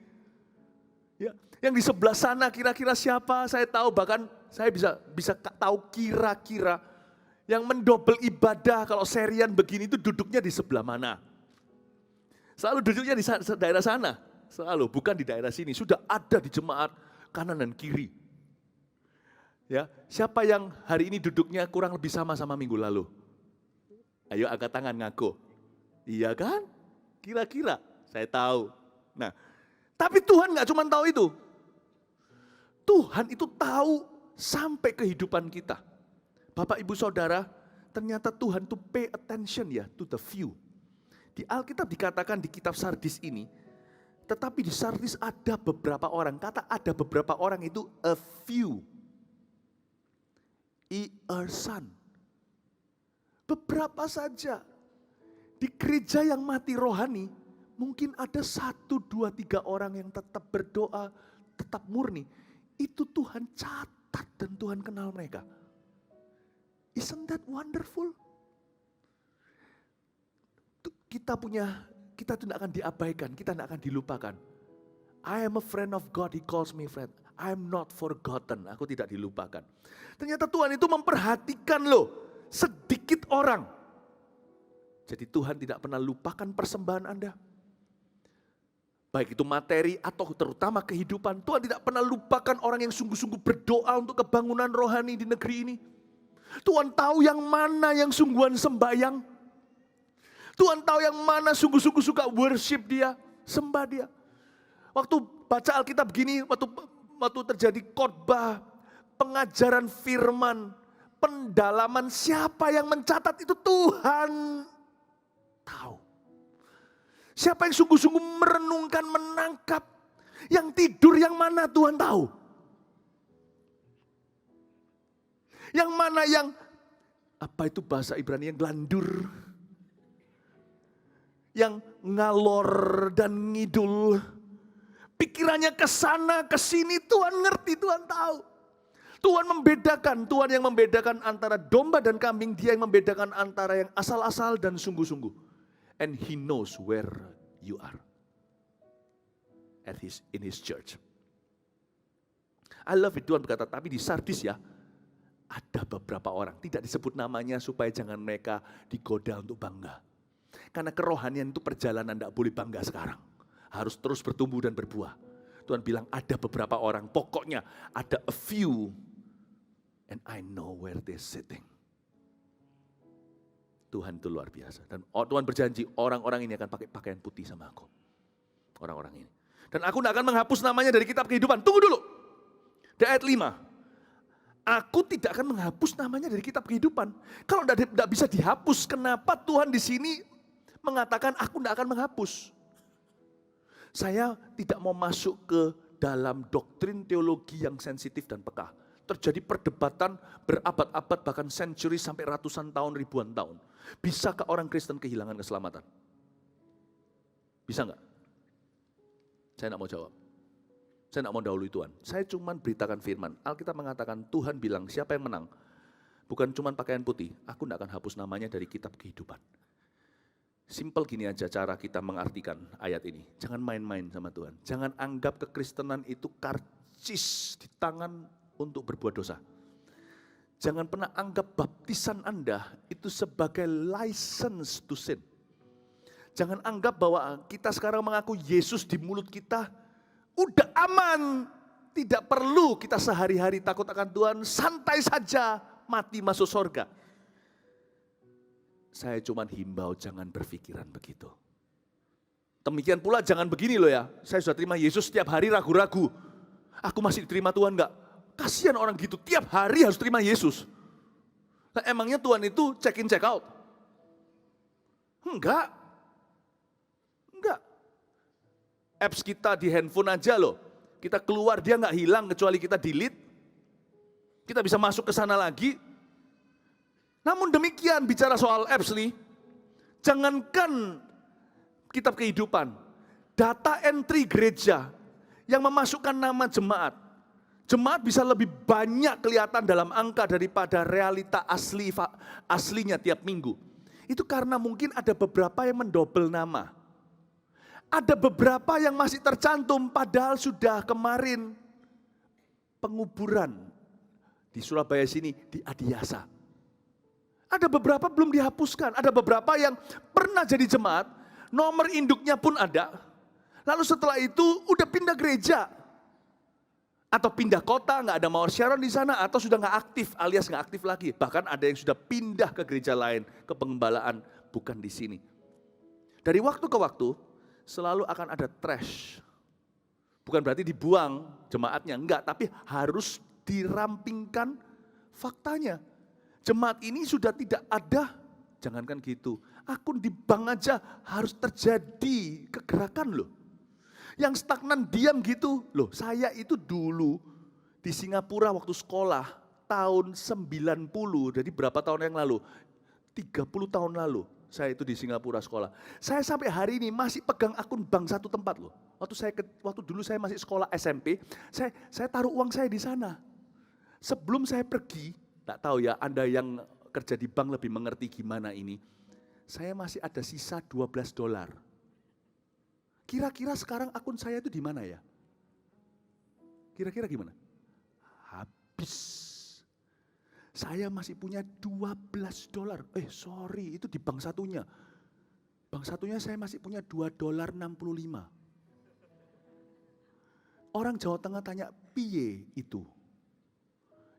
Ya, yang di sebelah sana kira-kira siapa? Saya tahu, bahkan saya bisa tahu kira-kira yang mendobel ibadah kalau serian begini itu duduknya di sebelah mana. Selalu duduknya di daerah sana, selalu bukan di daerah sini. Sudah ada di jemaat kanan dan kiri. Ya, siapa yang hari ini duduknya kurang lebih sama minggu lalu? Ayo angkat tangan ngaku. Iya kan? Kira-kira saya tahu. Nah, tapi Tuhan nggak cuma tahu itu. Tuhan itu tahu sampai kehidupan kita. Bapak, Ibu, Saudara, ternyata Tuhan tuh pay attention ya to the few. Di Alkitab dikatakan di kitab Sardis ini, tetapi di Sardis ada beberapa orang. Kata ada beberapa orang itu a few. Son. Beberapa saja. Di gereja yang mati rohani, mungkin ada 1, 2, 3 orang yang tetap berdoa, tetap murni. Itu Tuhan catat dan Tuhan kenal mereka. Isn't that wonderful? Kita tidak akan diabaikan, kita tidak akan dilupakan. I am a friend of God, He calls me friend. I am not forgotten, aku tidak dilupakan. Ternyata Tuhan itu memperhatikan loh, sedikit orang. Jadi Tuhan tidak pernah lupakan persembahan Anda. Baik itu materi atau terutama kehidupan. Tuhan tidak pernah lupakan orang yang sungguh-sungguh berdoa untuk kebangunan rohani di negeri ini. Tuhan tahu yang mana yang sungguhan sembahyang. Tuhan tahu yang mana sungguh-sungguh suka worship dia, sembah dia. Waktu baca Alkitab begini, waktu terjadi khotbah, pengajaran firman, pendalaman, siapa yang mencatat itu Tuhan tahu. Siapa yang sungguh-sungguh merenungkan, menangkap, yang tidur yang mana Tuhan tahu. Yang mana yang, apa itu bahasa Ibrani, yang gelandur, yang ngalor dan ngidul, pikirannya ke sana, ke sini, Tuhan ngerti, Tuhan tahu. Tuhan membedakan, Tuhan yang membedakan antara domba dan kambing, Dia yang membedakan antara yang asal-asal dan sungguh-sungguh. And He knows where you are in His church. I love it, Tuhan berkata, tapi di Sardis ya, ada beberapa orang, tidak disebut namanya supaya jangan mereka digoda untuk bangga. Karena kerohanian itu perjalanan, tidak boleh bangga sekarang. Harus terus bertumbuh dan berbuah. Tuhan bilang ada beberapa orang, pokoknya ada a few, and I know where they're sitting. Tuhan itu luar biasa. Dan Tuhan berjanji orang-orang ini akan pakai pakaian putih sama aku. Orang-orang ini. Dan aku tidak akan menghapus namanya dari kitab kehidupan. Tunggu dulu. Di ayat 5. Aku tidak akan menghapus namanya dari kitab kehidupan. Kalau tidak bisa dihapus, kenapa Tuhan di sini mengatakan aku tidak akan menghapus? Saya tidak mau masuk ke dalam doktrin teologi yang sensitif dan peka. Terjadi perdebatan berabad-abad, bahkan century sampai ratusan tahun, ribuan tahun. Bisakah orang Kristen kehilangan keselamatan? Bisa enggak? Saya tidak mau jawab. Saya tidak mau dahului Tuhan. Saya cuma beritakan firman. Alkitab mengatakan Tuhan bilang siapa yang menang? Bukan cuma pakaian putih. Aku tidak akan hapus namanya dari kitab kehidupan. Simpel gini aja cara kita mengartikan ayat ini. Jangan main-main sama Tuhan. Jangan anggap kekristenan itu karcis di tangan untuk berbuat dosa. Jangan pernah anggap baptisan Anda itu sebagai license to sin. Jangan anggap bahwa kita sekarang mengaku Yesus di mulut kita, udah aman. Tidak perlu kita sehari-hari takut akan Tuhan, santai saja mati masuk surga. Saya cuma himbau jangan berpikiran begitu. Demikian pula jangan begini loh ya, saya sudah terima Yesus setiap hari ragu-ragu. Aku masih diterima Tuhan enggak? Kasihan orang gitu, tiap hari harus terima Yesus. Nah, emangnya Tuhan itu check in check out? Enggak. Apps kita di handphone aja loh. Kita keluar dia nggak hilang kecuali kita delete. Kita bisa masuk ke sana lagi. Namun demikian bicara soal apps nih. Jangankan kitab kehidupan. Data entry gereja yang memasukkan nama jemaat. Jemaat bisa lebih banyak kelihatan dalam angka daripada realita aslinya tiap minggu. Itu karena mungkin ada beberapa yang mendobel nama. Ada beberapa yang masih tercantum padahal sudah kemarin penguburan di Surabaya sini di Adiasa. Ada beberapa belum dihapuskan, ada beberapa yang pernah jadi jemaat, nomor induknya pun ada. Lalu setelah itu udah pindah gereja. Atau pindah kota, nggak ada Mawar Sharon di sana, atau sudah nggak aktif alias nggak aktif lagi. Bahkan ada yang sudah pindah ke gereja lain, ke pengembalaan, bukan di sini. Dari waktu ke waktu, selalu akan ada trash. Bukan berarti dibuang jemaatnya, enggak. Tapi harus dirampingkan faktanya. Jemaat ini sudah tidak ada, jangankan gitu. Akun di bank aja harus terjadi kegerakan loh. Yang stagnan diam gitu. Loh saya itu dulu di Singapura waktu sekolah tahun 90, jadi berapa tahun yang lalu? 30 tahun lalu. Saya itu di Singapura sekolah. Saya sampai hari ini masih pegang akun bank satu tempat loh. Waktu dulu saya masih sekolah SMP, saya taruh uang saya di sana. Sebelum saya pergi, tak tahu ya Anda yang kerja di bank lebih mengerti gimana ini. Saya masih ada sisa $12. Kira-kira sekarang akun saya itu di mana ya? Kira-kira gimana? Habis. Saya masih punya $12. Sorry, itu di bank satunya. Bank satunya saya masih punya $2.65. Orang Jawa Tengah tanya, piye itu?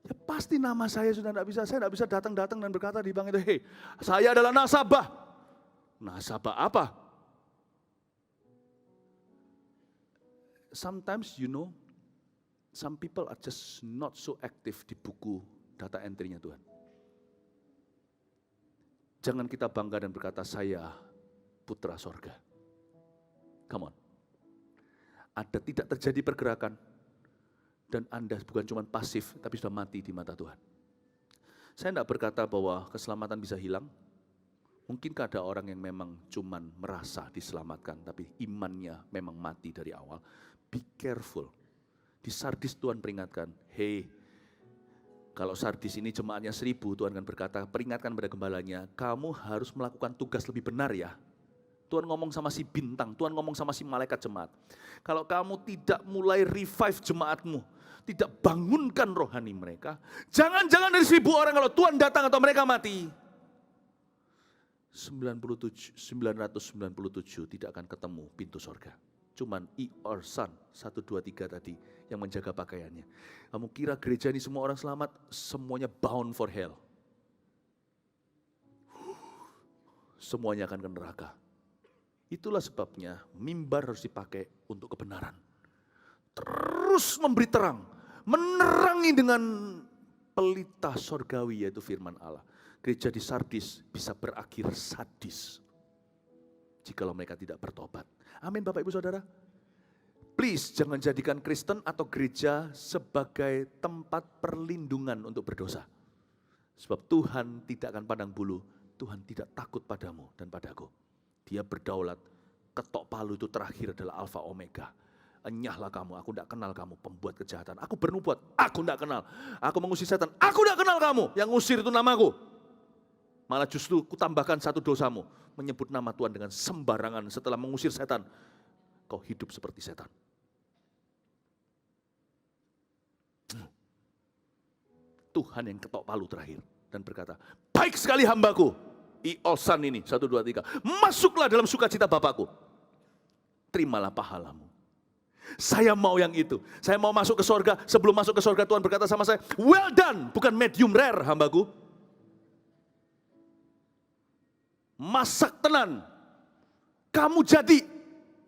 Ya pasti nama saya sudah saya tidak bisa datang-datang dan berkata di bank itu, hei, saya adalah nasabah. Nasabah apa? Sometimes some people are just not so active di buku data entry-nya Tuhan. Jangan kita bangga dan berkata, saya putra sorga. Come on. Ada tidak terjadi pergerakan, dan Anda bukan cuma pasif, tapi sudah mati di mata Tuhan. Saya tidak berkata bahwa keselamatan bisa hilang. Mungkinkah ada orang yang memang cuma merasa diselamatkan, tapi imannya memang mati dari awal. Be careful. Di Sardis Tuhan peringatkan, hey, kalau Sardis ini jemaatnya 1000, Tuhan akan berkata, peringatkan pada gembalanya, kamu harus melakukan tugas lebih benar ya. Tuhan ngomong sama si bintang, Tuhan ngomong sama si malaikat jemaat. Kalau kamu tidak mulai revive jemaatmu, tidak bangunkan rohani mereka, jangan-jangan dari 1000 orang kalau Tuhan datang atau mereka mati, 997 tidak akan ketemu pintu sorga. Cuman or son 1, 2, 3 tadi yang menjaga pakaiannya. Kamu kira gereja ini semua orang selamat? Semuanya bound for hell. Semuanya akan ke neraka. Itulah sebabnya mimbar harus dipakai untuk kebenaran. Terus memberi terang, menerangi dengan pelita sorgawi yaitu firman Allah. Gereja di Sardis bisa berakhir sadis jikalau mereka tidak bertobat. Amin Bapak Ibu Saudara. Please jangan jadikan Kristen atau gereja sebagai tempat perlindungan untuk berdosa. Sebab Tuhan tidak akan pandang bulu, Tuhan tidak takut padamu dan padaku. Dia berdaulat, ketok palu itu terakhir adalah Alfa Omega. Enyahlah kamu, aku tidak kenal kamu, pembuat kejahatan. Aku bernubuat, aku tidak kenal. Aku mengusir setan, aku tidak kenal kamu. Yang ngusir itu namaku. Malah justru kutambahkan satu dosamu, menyebut nama Tuhan dengan sembarangan setelah mengusir setan. Kau hidup seperti setan. Tuhan yang ketok palu terakhir dan berkata, baik sekali hambaku, Iosan ini, 1, 2, 3. Masuklah dalam sukacita Bapakku. Terimalah pahalamu. Saya mau yang itu. Saya mau masuk ke sorga. Sebelum masuk ke sorga Tuhan berkata sama saya, well done, bukan medium rare hambaku. Masak tenan. Kamu jadi.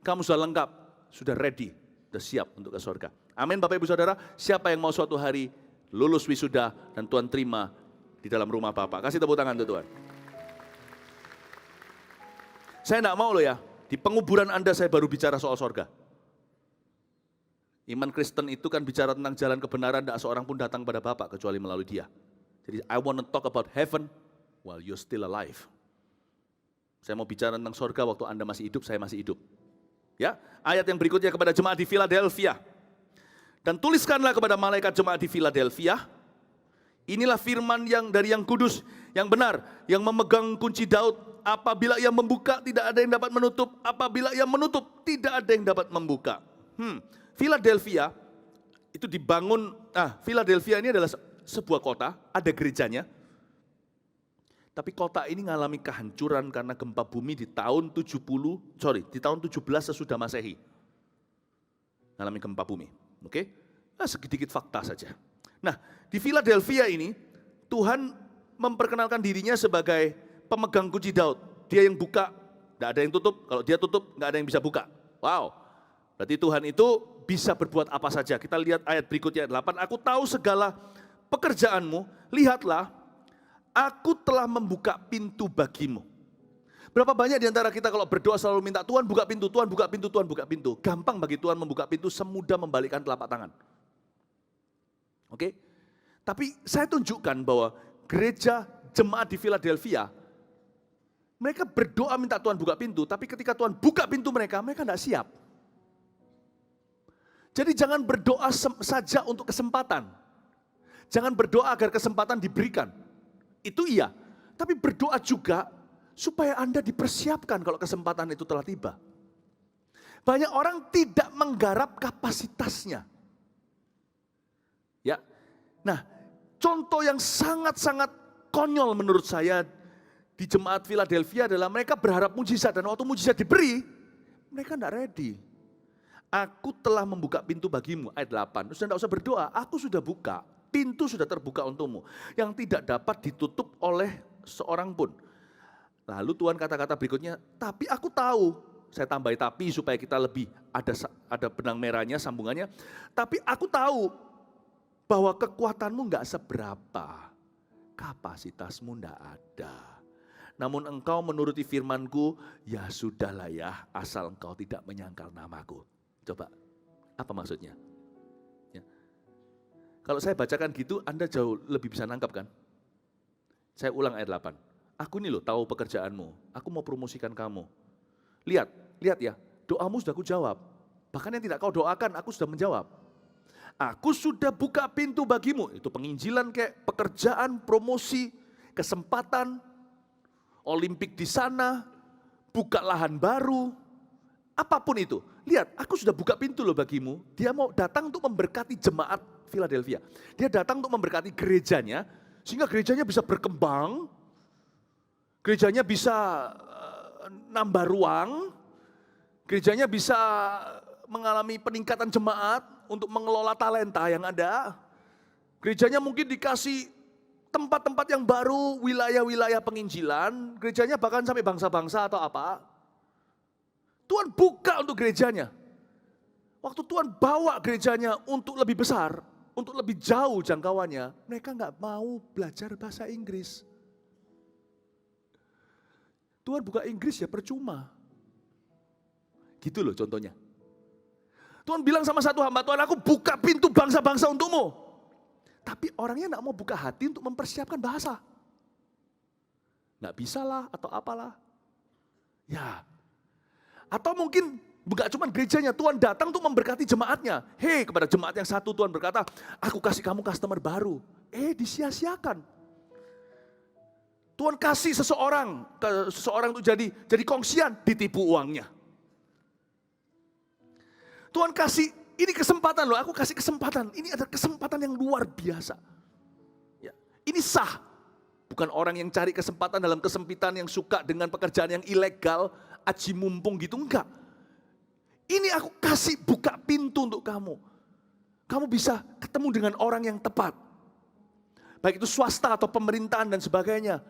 Kamu sudah lengkap. Sudah ready. Sudah siap untuk ke sorga. Amin Bapak Ibu Saudara. Siapa yang mau suatu hari lulus wisuda dan Tuhan terima di dalam rumah Bapak. Kasih tepuk tangan untuk Tuhan. Saya tidak mau loh ya. Di penguburan Anda saya baru bicara soal sorga. Iman Kristen itu kan bicara tentang jalan kebenaran, tidak seorang pun datang pada Bapa kecuali melalui Dia. Jadi I want to talk about heaven while you're still alive. Saya mau bicara tentang sorga waktu Anda masih hidup, saya masih hidup. Ya, ayat yang berikutnya kepada jemaat di Philadelphia. Dan tuliskanlah kepada malaikat jemaat di Philadelphia, inilah firman yang dari yang kudus, yang benar, yang memegang kunci Daud. Apabila ia membuka, tidak ada yang dapat menutup. Apabila ia menutup, tidak ada yang dapat membuka. Philadelphia itu dibangun, Philadelphia ini adalah sebuah kota, ada gerejanya. Tapi kota ini mengalami kehancuran karena gempa bumi di tahun 17 sesudah Masehi. Mengalami gempa bumi, oke? Sedikit fakta saja. Nah, di Philadelphia ini Tuhan memperkenalkan dirinya sebagai pemegang kunci Daud. Dia yang buka, tidak ada yang tutup. Kalau dia tutup, nggak ada yang bisa buka. Wow, berarti Tuhan itu bisa berbuat apa saja. Kita lihat ayat berikutnya 8. Aku tahu segala pekerjaanmu, lihatlah, aku telah membuka pintu bagimu. Berapa banyak di antara kita kalau berdoa selalu minta Tuhan buka pintu, Tuhan buka pintu, Tuhan buka pintu. Gampang bagi Tuhan membuka pintu semudah membalikkan telapak tangan. Oke? Tapi saya tunjukkan bahwa gereja jemaat di Philadelphia, mereka berdoa minta Tuhan buka pintu, tapi ketika Tuhan buka pintu mereka tidak siap. Jadi jangan berdoa saja untuk kesempatan. Jangan berdoa agar kesempatan diberikan. Itu iya. Tapi berdoa juga supaya Anda dipersiapkan kalau kesempatan itu telah tiba. Banyak orang tidak menggarap kapasitasnya. Ya. Nah, contoh yang sangat-sangat konyol menurut saya di jemaat Philadelphia adalah mereka berharap mujizat dan waktu mujizat diberi, mereka tidak ready. Aku telah membuka pintu bagimu, ayat 8. Sudah tidak usah berdoa, aku sudah buka. Pintu sudah terbuka untukmu. Yang tidak dapat ditutup oleh seorang pun. Lalu Tuhan kata-kata berikutnya, tapi aku tahu. Saya tambahi tapi supaya kita lebih ada benang merahnya, sambungannya. Tapi aku tahu bahwa kekuatanmu enggak seberapa. Kapasitasmu enggak ada. Namun engkau menuruti firmanku, ya sudahlah ya, asal engkau tidak menyangkal namaku. Coba, apa maksudnya? Ya. Kalau saya bacakan gitu, Anda jauh lebih bisa nangkap kan? Saya ulang ayat 8. Aku ini loh tahu pekerjaanmu, aku mau promosikan kamu. Lihat ya, doamu sudah aku jawab. Bahkan yang tidak kau doakan, aku sudah menjawab. Aku sudah buka pintu bagimu, itu penginjilan kayak pekerjaan, promosi, kesempatan, olimpik di sana, buka lahan baru, apapun itu. Lihat, aku sudah buka pintu loh bagimu. Dia mau datang untuk memberkati jemaat Philadelphia. Dia datang untuk memberkati gerejanya, sehingga gerejanya bisa berkembang, gerejanya bisa nambah ruang, gerejanya bisa mengalami peningkatan jemaat untuk mengelola talenta yang ada. Gerejanya mungkin dikasih tempat-tempat yang baru, wilayah-wilayah penginjilan, gerejanya bahkan sampai bangsa-bangsa atau apa. Tuhan buka untuk gerejanya. Waktu Tuhan bawa gerejanya untuk lebih besar, untuk lebih jauh jangkauannya, mereka nggak mau belajar bahasa Inggris. Tuhan buka Inggris ya percuma. Gitu loh contohnya. Tuhan bilang sama satu hamba, Tuhan aku buka pintu bangsa-bangsa untukmu. Tapi orangnya nggak mau buka hati untuk mempersiapkan bahasa. Nggak bisa lah atau apalah. Ya. Atau mungkin bukan cuma gerejanya, Tuhan datang untuk memberkati jemaatnya. Hei, kepada jemaat yang satu Tuhan berkata, aku kasih kamu customer baru. Disia-siakan. Tuhan kasih seseorang untuk jadi kongsian, ditipu uangnya. Tuhan kasih, ini kesempatan loh, aku kasih kesempatan. Ini ada kesempatan yang luar biasa. Ya, ini sah. Bukan orang yang cari kesempatan dalam kesempitan, yang suka dengan pekerjaan yang ilegal, aji mumpung gitu, enggak. Ini aku kasih buka pintu untuk kamu. Kamu bisa ketemu dengan orang yang tepat. Baik itu swasta atau pemerintahan dan sebagainya.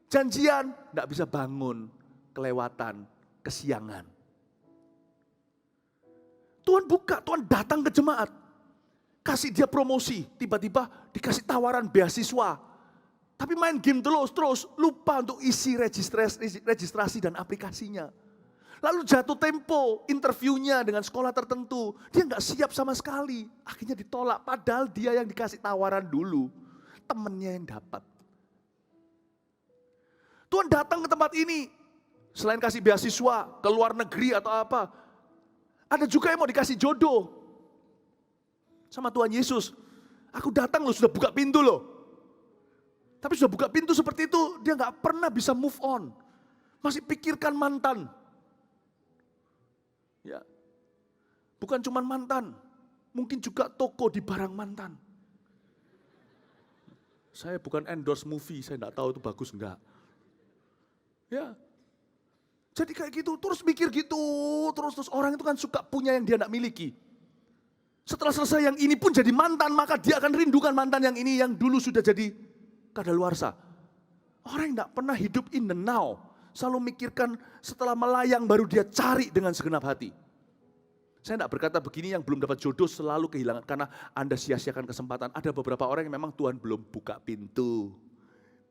Janjian, enggak bisa bangun, kelewatan, kesiangan. Tuhan buka, Tuhan datang ke jemaat. Kasih dia promosi, tiba-tiba dikasih tawaran beasiswa. Tapi main game terus, lupa untuk isi registrasi dan aplikasinya. Lalu jatuh tempo interviewnya dengan sekolah tertentu. Dia nggak siap sama sekali. Akhirnya ditolak, padahal dia yang dikasih tawaran dulu. Temennya yang dapat. Tuhan datang ke tempat ini. Selain kasih beasiswa ke luar negeri atau apa. Ada juga yang mau dikasih jodoh. Sama Tuhan Yesus. Aku datang loh, sudah buka pintu loh. Tapi sudah buka pintu seperti itu, dia nggak pernah bisa move on. Masih pikirkan mantan. Ya, bukan cuma mantan, mungkin juga toko di barang mantan. Saya bukan endorse movie, saya nggak tahu itu bagus enggak. Ya, jadi kayak gitu, terus mikir gitu, terus orang itu kan suka punya yang dia nggak miliki. Setelah selesai yang ini pun jadi mantan, maka dia akan rindukan mantan yang ini yang dulu sudah jadi kadaluarsa. Orang yang tidak pernah hidup in the now, selalu mikirkan setelah melayang baru dia cari dengan segenap hati. Saya tidak berkata begini, yang belum dapat jodoh selalu kehilangan karena Anda sia-siakan kesempatan. Ada beberapa orang yang memang Tuhan belum buka pintu.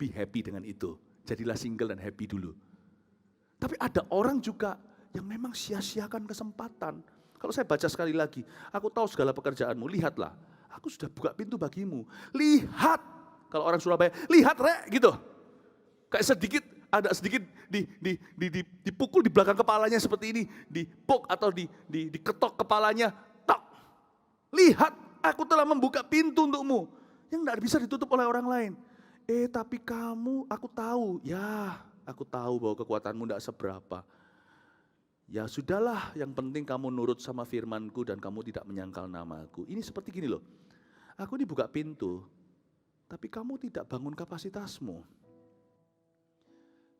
Be happy dengan itu. Jadilah single dan happy dulu. Tapi ada orang juga yang memang sia-siakan kesempatan. Kalau saya baca sekali lagi, aku tahu segala pekerjaanmu, lihatlah. Aku sudah buka pintu bagimu. Lihat, kalau orang Surabaya, lihat rek gitu. Kayak ada sedikit dipukul di belakang kepalanya seperti ini. Dipok atau diketok kepalanya. Tok. Lihat, aku telah membuka pintu untukmu. Yang tidak bisa ditutup oleh orang lain. Tapi kamu, aku tahu. Ya, aku tahu bahwa kekuatanmu tidak seberapa. Ya sudahlah, yang penting kamu nurut sama firmanku dan kamu tidak menyangkal namaku. Ini seperti gini loh, aku dibuka pintu, tapi kamu tidak bangun kapasitasmu.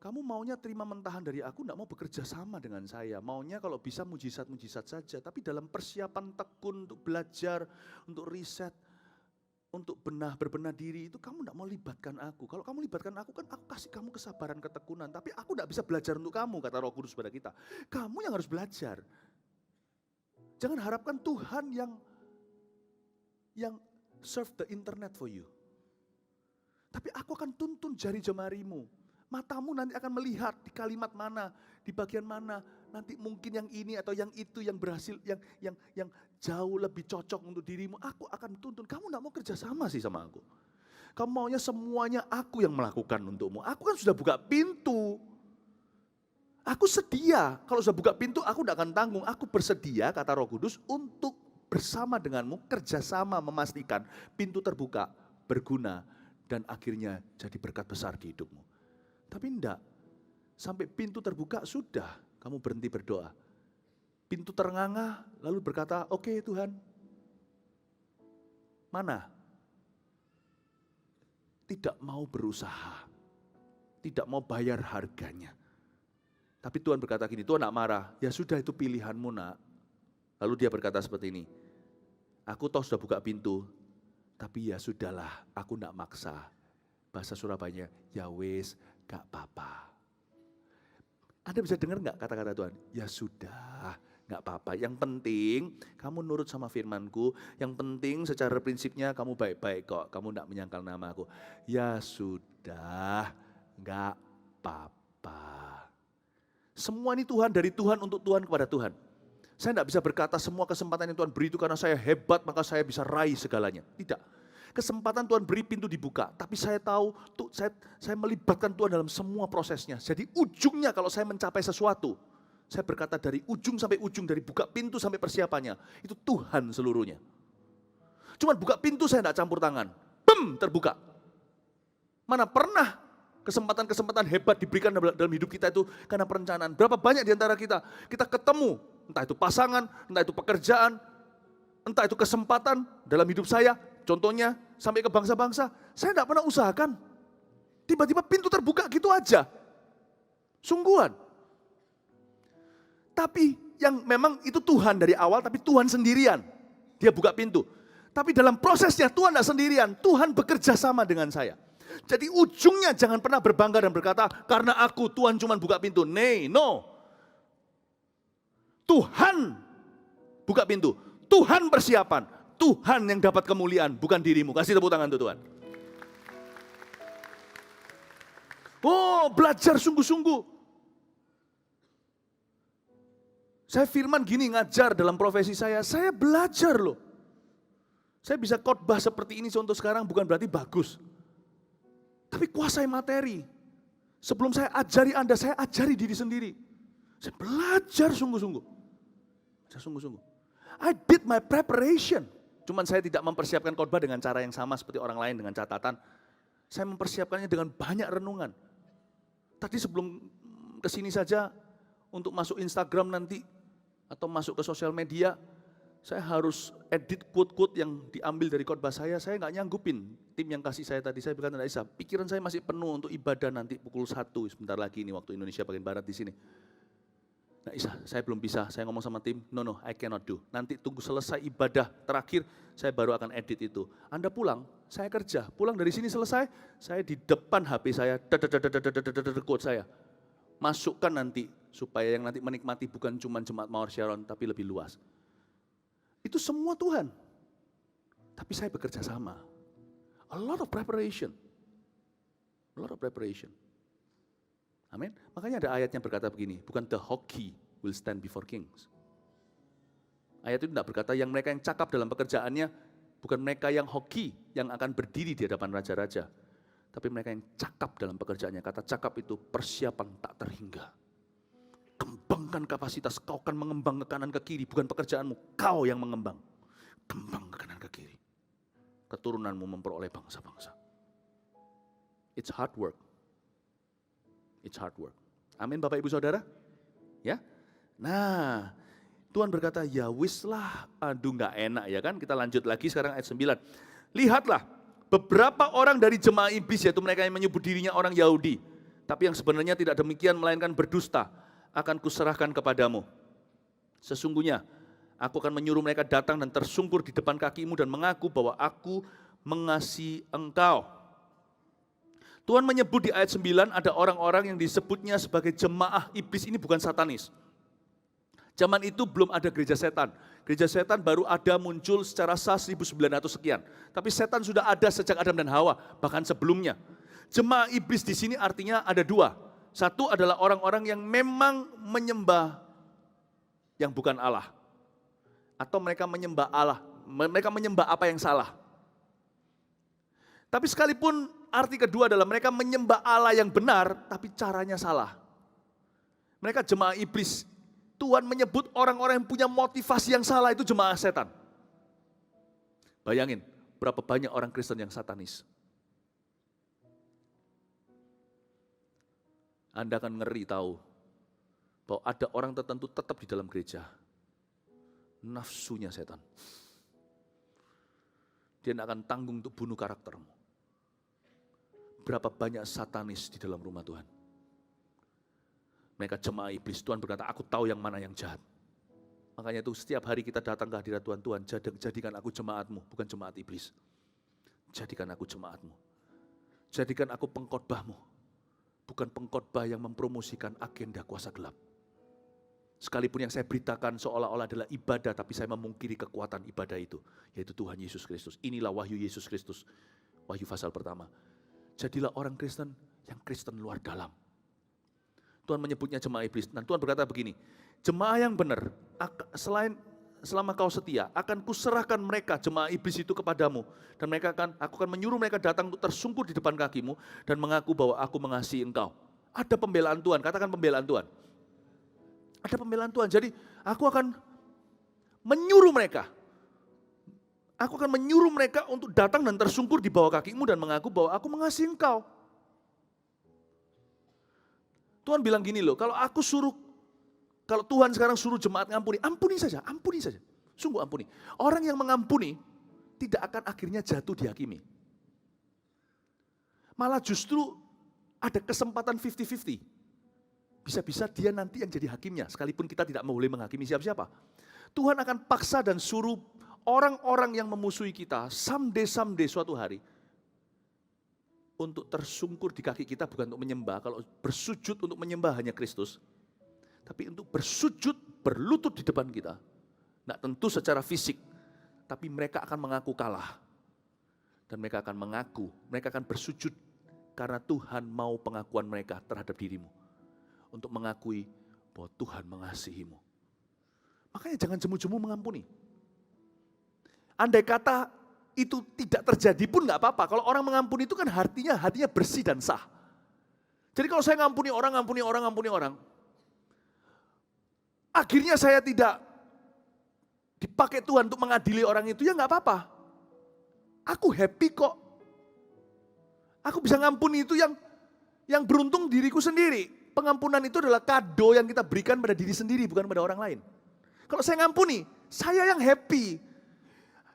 Kamu maunya terima mentahan dari aku, tidak mau bekerja sama dengan saya. Maunya kalau bisa mujizat-mujizat saja, tapi dalam persiapan tekun untuk belajar, untuk riset, untuk berbenah diri itu kamu tidak mau libatkan aku. Kalau kamu libatkan aku kan aku kasih kamu kesabaran, ketekunan. Tapi aku tidak bisa belajar untuk kamu, kata Roh Kudus pada kita. Kamu yang harus belajar. Jangan harapkan Tuhan yang serve the internet for you. Tapi aku akan tuntun jari jemarimu. Matamu nanti akan melihat di kalimat mana, di bagian mana. Nanti mungkin yang ini atau yang itu yang berhasil, yang jauh lebih cocok untuk dirimu. Aku akan tuntun. Kamu tidak mau kerja sama sih sama aku. Kamu maunya semuanya aku yang melakukan untukmu. Aku kan sudah buka pintu. Aku sedia. Kalau sudah buka pintu aku tidak akan tanggung. Aku bersedia, kata Roh Kudus, untuk bersama denganmu, kerjasama memastikan pintu terbuka, berguna, dan akhirnya jadi berkat besar di hidupmu. Tapi enggak, sampai pintu terbuka sudah kamu berhenti berdoa. Pintu terengah-engah lalu berkata, oke Tuhan, mana? Tidak mau berusaha, tidak mau bayar harganya. Tapi Tuhan berkata gini, Tuhan enggak marah, ya sudah itu pilihanmu nak. Lalu dia berkata seperti ini, aku toh sudah buka pintu, tapi ya sudahlah, aku enggak maksa. Bahasa Surabaya, ya wis, gak apa-apa. Anda bisa dengar gak kata-kata Tuhan? Ya sudah, gak apa-apa. Yang penting kamu nurut sama firmanku. Yang penting secara prinsipnya kamu baik-baik kok. Kamu gak menyangkal nama aku. Ya sudah, gak apa-apa. Semua ini Tuhan, dari Tuhan untuk Tuhan kepada Tuhan. Saya gak bisa berkata semua kesempatan yang Tuhan beri itu karena saya hebat maka saya bisa raih segalanya. Tidak. Kesempatan Tuhan beri, pintu dibuka. Tapi saya tahu, saya melibatkan Tuhan dalam semua prosesnya. Jadi ujungnya kalau saya mencapai sesuatu, Saya berkata dari ujung sampai ujung, dari buka pintu sampai persiapannya, itu Tuhan seluruhnya. Cuman buka pintu saya tidak campur tangan, bem, terbuka. Mana pernah kesempatan-kesempatan hebat diberikan dalam hidup kita itu karena perencanaan. Berapa banyak di antara kita ketemu, entah itu pasangan, entah itu pekerjaan, entah itu kesempatan dalam hidup saya, contohnya sampai ke bangsa-bangsa, saya tidak pernah usahakan. Tiba-tiba pintu terbuka gitu aja. Sungguhan. Tapi yang memang itu Tuhan dari awal, tapi Tuhan sendirian. Dia buka pintu. Tapi dalam prosesnya Tuhan tidak sendirian, Tuhan bekerja sama dengan saya. Jadi ujungnya jangan pernah berbangga dan berkata, karena aku Tuhan cuma buka pintu. No. Tuhan buka pintu. Tuhan persiapan. Tuhan yang dapat kemuliaan, bukan dirimu. Kasih tepuk tangan untuk Tuhan. Oh, belajar sungguh-sungguh. Saya firman gini ngajar dalam profesi saya belajar loh. Saya bisa khotbah seperti ini contoh sekarang bukan berarti bagus. Tapi kuasai materi. Sebelum saya ajari Anda, saya ajari diri sendiri. Saya belajar sungguh-sungguh. I did my preparation. Cuman saya tidak mempersiapkan khotbah dengan cara yang sama seperti orang lain dengan catatan. Saya mempersiapkannya dengan banyak renungan. Tadi sebelum kesini saja, untuk masuk Instagram nanti, atau masuk ke sosial media, saya harus edit quote-quote yang diambil dari khotbah saya nggak nyanggupin. Tim yang kasih saya tadi, saya berkata, tidak bisa, pikiran saya masih penuh untuk ibadah nanti pukul 1, sebentar lagi ini waktu Indonesia bagian Barat di sini. Nah Isa, saya belum bisa, saya ngomong sama tim, no, I cannot do. Nanti tunggu selesai ibadah terakhir, saya baru akan edit itu. Anda pulang, saya kerja, pulang dari sini selesai, saya di depan HP saya, quote saya. Masukkan nanti, supaya yang nanti menikmati bukan cuma jemaat Mawar Sharon, tapi lebih luas. Itu semua Tuhan. Tapi saya bekerja sama. A lot of preparation. Amin. Makanya ada ayat yang berkata begini, bukan the hockey will stand before kings. Ayat itu tidak berkata yang mereka yang cakap dalam pekerjaannya, bukan mereka yang hoki yang akan berdiri di hadapan raja-raja. Tapi mereka yang cakap dalam pekerjaannya. Kata cakap itu persiapan tak terhingga. Kembangkan kapasitas, kau akan mengembang ke kanan ke kiri. Bukan pekerjaanmu, kau yang mengembang. Kembang ke kanan ke kiri. Keturunanmu memperoleh bangsa-bangsa. It's hard work. Amin Bapak Ibu Saudara? Ya. Nah, Tuhan berkata, ya wis lah, aduh gak enak ya kan. Kita lanjut lagi sekarang ayat 9. Lihatlah, beberapa orang dari jemaah iblis, yaitu mereka yang menyebut dirinya orang Yahudi, tapi yang sebenarnya tidak demikian melainkan berdusta, akan kuserahkan kepadamu. Sesungguhnya aku akan menyuruh mereka datang dan tersungkur di depan kakimu dan mengaku bahwa aku mengasihi engkau. Tuhan menyebut di ayat 9 ada orang-orang yang disebutnya sebagai jemaah iblis, ini bukan satanis. Zaman itu belum ada gereja setan. Gereja setan baru ada muncul secara sah 1900 sekian. Tapi setan sudah ada sejak Adam dan Hawa, bahkan sebelumnya. Jemaah iblis di sini artinya ada dua. Satu adalah orang-orang yang memang menyembah yang bukan Allah. Atau mereka menyembah Allah, mereka menyembah apa yang salah. Tapi sekalipun arti kedua adalah mereka menyembah Allah yang benar, tapi caranya salah. Mereka jemaah iblis. Tuhan menyebut orang-orang yang punya motivasi yang salah itu jemaah setan. Bayangin, berapa banyak orang Kristen yang satanis. Anda akan ngeri tahu bahwa ada orang tertentu tetap di dalam gereja. Nafsunya setan. Dia tidak akan tanggung untuk bunuh karaktermu. Berapa banyak satanis di dalam rumah Tuhan. Mereka jemaah iblis. Tuhan berkata, aku tahu yang mana yang jahat. Makanya itu setiap hari kita datang ke hadirat Tuhan, jadikan aku jemaatmu, bukan jemaat iblis. Jadikan aku jemaatmu. Jadikan aku pengkhotbahmu, bukan pengkhotbah yang mempromosikan agenda kuasa gelap. Sekalipun yang saya beritakan seolah-olah adalah ibadah, tapi saya memungkiri kekuatan ibadah itu, yaitu Tuhan Yesus Kristus. Inilah wahyu Yesus Kristus, wahyu pasal pertama. Jadilah orang Kristen yang Kristen luar dalam. Tuhan menyebutnya jemaah iblis. Dan Tuhan berkata begini, jemaah yang benar, selama kau setia, akan kuserahkan mereka, jemaah iblis itu kepadamu. Dan aku akan menyuruh mereka datang untuk tersungkur di depan kakimu, dan mengaku bahwa aku mengasihi engkau. Ada pembelaan Tuhan, katakan pembelaan Tuhan. Ada pembelaan Tuhan. Jadi aku akan menyuruh mereka. Aku akan menyuruh mereka untuk datang dan tersungkur di bawah kakimu dan mengaku bahwa aku mengasihi engkau. Tuhan bilang gini loh, kalau Tuhan sekarang suruh jemaat ngampuni, ampuni saja. Sungguh ampuni. Orang yang mengampuni tidak akan akhirnya jatuh dihakimi. Malah justru ada kesempatan 50-50. Bisa-bisa dia nanti yang jadi hakimnya, sekalipun kita tidak boleh menghakimi siapa-siapa. Tuhan akan paksa dan suruh orang-orang yang memusuhi kita, someday suatu hari, untuk tersungkur di kaki kita bukan untuk menyembah, kalau bersujud untuk menyembah hanya Kristus, tapi untuk bersujud, berlutut di depan kita. Nah tentu secara fisik, tapi mereka akan mengaku kalah. Dan mereka akan bersujud karena Tuhan mau pengakuan mereka terhadap dirimu. Untuk mengakui bahwa Tuhan mengasihimu. Makanya jangan jemu-jemu mengampuni. Andai kata itu tidak terjadi pun nggak apa-apa. Kalau orang mengampuni itu kan hatinya bersih dan sah. Jadi kalau saya ngampuni orang, akhirnya saya tidak dipakai Tuhan untuk mengadili orang itu, ya nggak apa-apa. Aku happy kok. Aku bisa ngampuni itu yang beruntung diriku sendiri. Pengampunan itu adalah kado yang kita berikan pada diri sendiri, bukan pada orang lain. Kalau saya ngampuni, saya yang happy.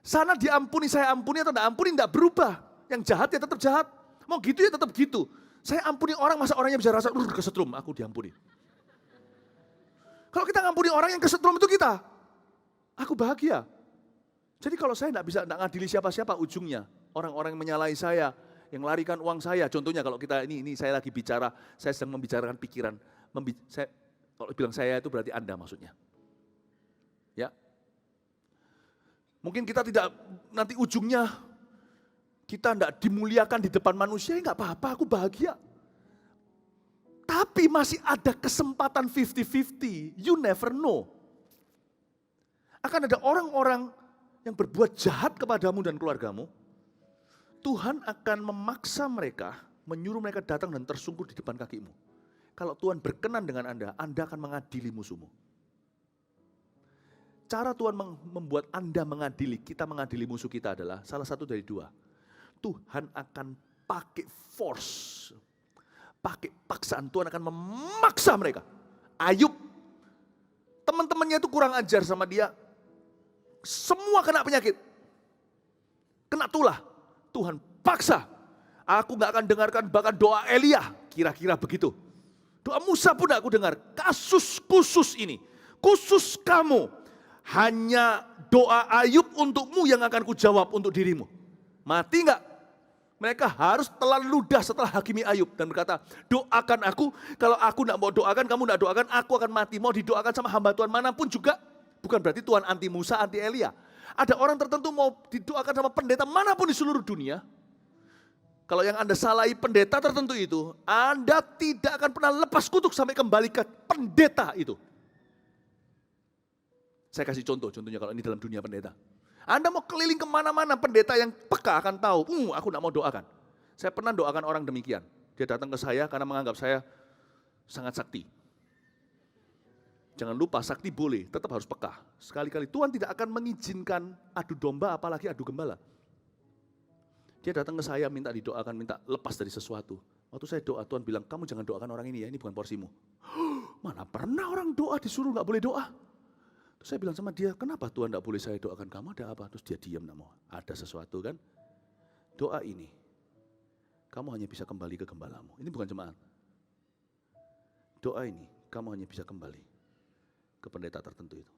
Sana diampuni, saya ampuni atau tidak ampuni, tidak berubah. Yang jahat ya tetap jahat. Mau gitu ya tetap gitu. Saya ampuni orang, masa orangnya bisa rasa, kesetrum, aku diampuni. Kalau kita ngampuni orang yang kesetrum itu kita, aku bahagia. Jadi kalau saya tidak ngadili siapa-siapa ujungnya. Orang-orang yang menyalahi saya, yang larikan uang saya. Contohnya kalau kita ini saya lagi bicara, saya sedang membicarakan pikiran. Kalau bilang saya itu berarti Anda maksudnya. Ya. Mungkin kita tidak, nanti ujungnya kita tidak dimuliakan di depan manusia, ya nggak apa-apa, aku bahagia. Tapi masih ada kesempatan 50-50, you never know. Akan ada orang-orang yang berbuat jahat kepadamu dan keluargamu, Tuhan akan memaksa mereka, menyuruh mereka datang dan tersungkur di depan kakimu. Kalau Tuhan berkenan dengan Anda akan mengadili musuhmu. Cara Tuhan membuat Anda kita mengadili musuh kita adalah salah satu dari dua. Tuhan akan pakai force, pakai paksaan. Tuhan akan memaksa mereka. Ayub, teman-temannya itu kurang ajar sama dia. Semua kena penyakit, kena tulah. Tuhan paksa. Aku gak akan dengarkan bahkan doa Elia, kira-kira begitu. Doa Musa pun aku dengar. Kasus khusus ini, khusus kamu. Hanya doa Ayub untukmu yang akan kujawab untuk dirimu. Mati enggak? Mereka harus telan ludah setelah hakimi Ayub dan berkata, doakan aku, kalau aku enggak mau doakan, kamu enggak doakan, aku akan mati. Mau didoakan sama hamba Tuhan manapun juga, bukan berarti Tuhan anti Musa, anti Elia. Ada orang tertentu mau didoakan sama pendeta manapun di seluruh dunia. Kalau yang Anda salahi pendeta tertentu itu, Anda tidak akan pernah lepas kutuk sampai kembali ke pendeta itu. Saya kasih contohnya kalau ini dalam dunia pendeta. Anda mau keliling kemana-mana, pendeta yang peka akan tahu, aku tidak mau doakan. Saya pernah doakan orang demikian. Dia datang ke saya karena menganggap saya sangat sakti. Jangan lupa, sakti boleh, tetap harus peka. Sekali-kali Tuhan tidak akan mengizinkan adu domba, apalagi adu gembala. Dia datang ke saya minta didoakan, minta lepas dari sesuatu. Waktu saya doa, Tuhan bilang, kamu jangan doakan orang ini ya, ini bukan porsimu. Mana pernah orang doa disuruh nggak boleh doa. Terus saya bilang sama dia, kenapa Tuhan tidak boleh saya doakan kamu, ada apa? Terus dia diam, tidak mau. Ada sesuatu kan? Doa ini, kamu hanya bisa kembali ke gembalamu. Ini bukan jemaat. Doa ini, kamu hanya bisa kembali ke pendeta tertentu itu.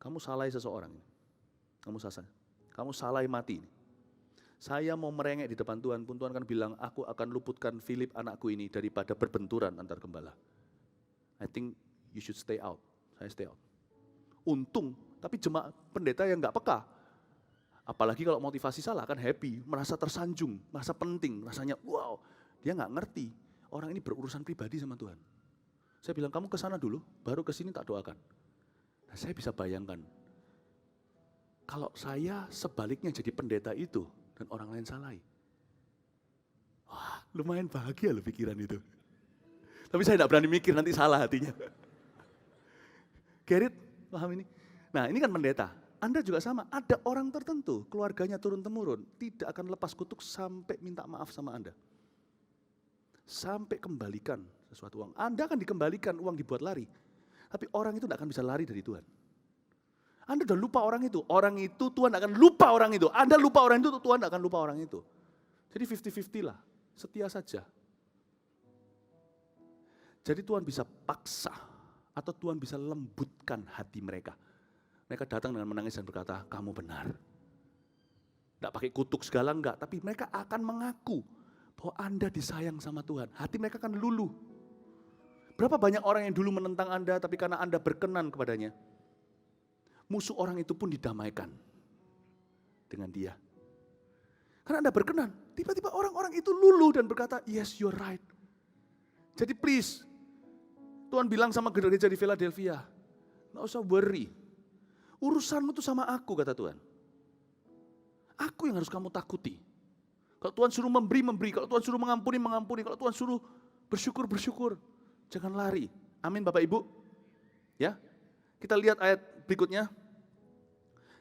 Kamu salahi seseorang ini. Kamu salahi mati ini. Saya mau merengek di depan Tuhan pun Tuhan akan bilang, aku akan luputkan Philip anakku ini daripada berbenturan antar gembala. I think you should stay out. Saya stay out. Untung, tapi jemaat pendeta yang nggak peka. Apalagi kalau motivasi salah kan happy, merasa tersanjung, merasa penting, rasanya wow. Dia nggak ngerti, orang ini berurusan pribadi sama Tuhan. Saya bilang kamu ke sana dulu, baru ke sini tak doakan. Nah, saya bisa bayangkan, kalau saya sebaliknya jadi pendeta itu dan orang lain salahi. Wah, lumayan bahagia loh pikiran itu. Tapi saya tidak berani mikir nanti salah hatinya. Get it? Paham ini? Nah ini kan pendeta. Anda juga sama, ada orang tertentu, keluarganya turun-temurun, tidak akan lepas kutuk sampai minta maaf sama Anda. Sampai kembalikan sesuatu uang. Anda akan dikembalikan, uang dibuat lari. Tapi orang itu tidak akan bisa lari dari Tuhan. Anda sudah lupa orang itu. Orang itu, Tuhan akan lupa orang itu. Anda lupa orang itu, Tuhan akan lupa orang itu. Jadi 50-50 lah, setia saja. Jadi Tuhan bisa paksa, atau Tuhan bisa lembutkan hati mereka. Mereka datang dengan menangis dan berkata, kamu benar. Tidak pakai kutuk segala enggak, tapi mereka akan mengaku bahwa Anda disayang sama Tuhan. Hati mereka akan luluh. Berapa banyak orang yang dulu menentang Anda, tapi karena Anda berkenan kepadanya, musuh orang itu pun didamaikan dengan dia. Karena Anda berkenan, tiba-tiba orang-orang itu luluh dan berkata, yes you're right. Jadi please, Tuhan bilang sama gereja di Philadelphia, nggak usah worry. Urusanmu itu sama aku, kata Tuhan. Aku yang harus kamu takuti. Kalau Tuhan suruh memberi, memberi. Kalau Tuhan suruh mengampuni, mengampuni. Kalau Tuhan suruh bersyukur, bersyukur. Jangan lari. Amin Bapak Ibu. Ya, kita lihat ayat berikutnya.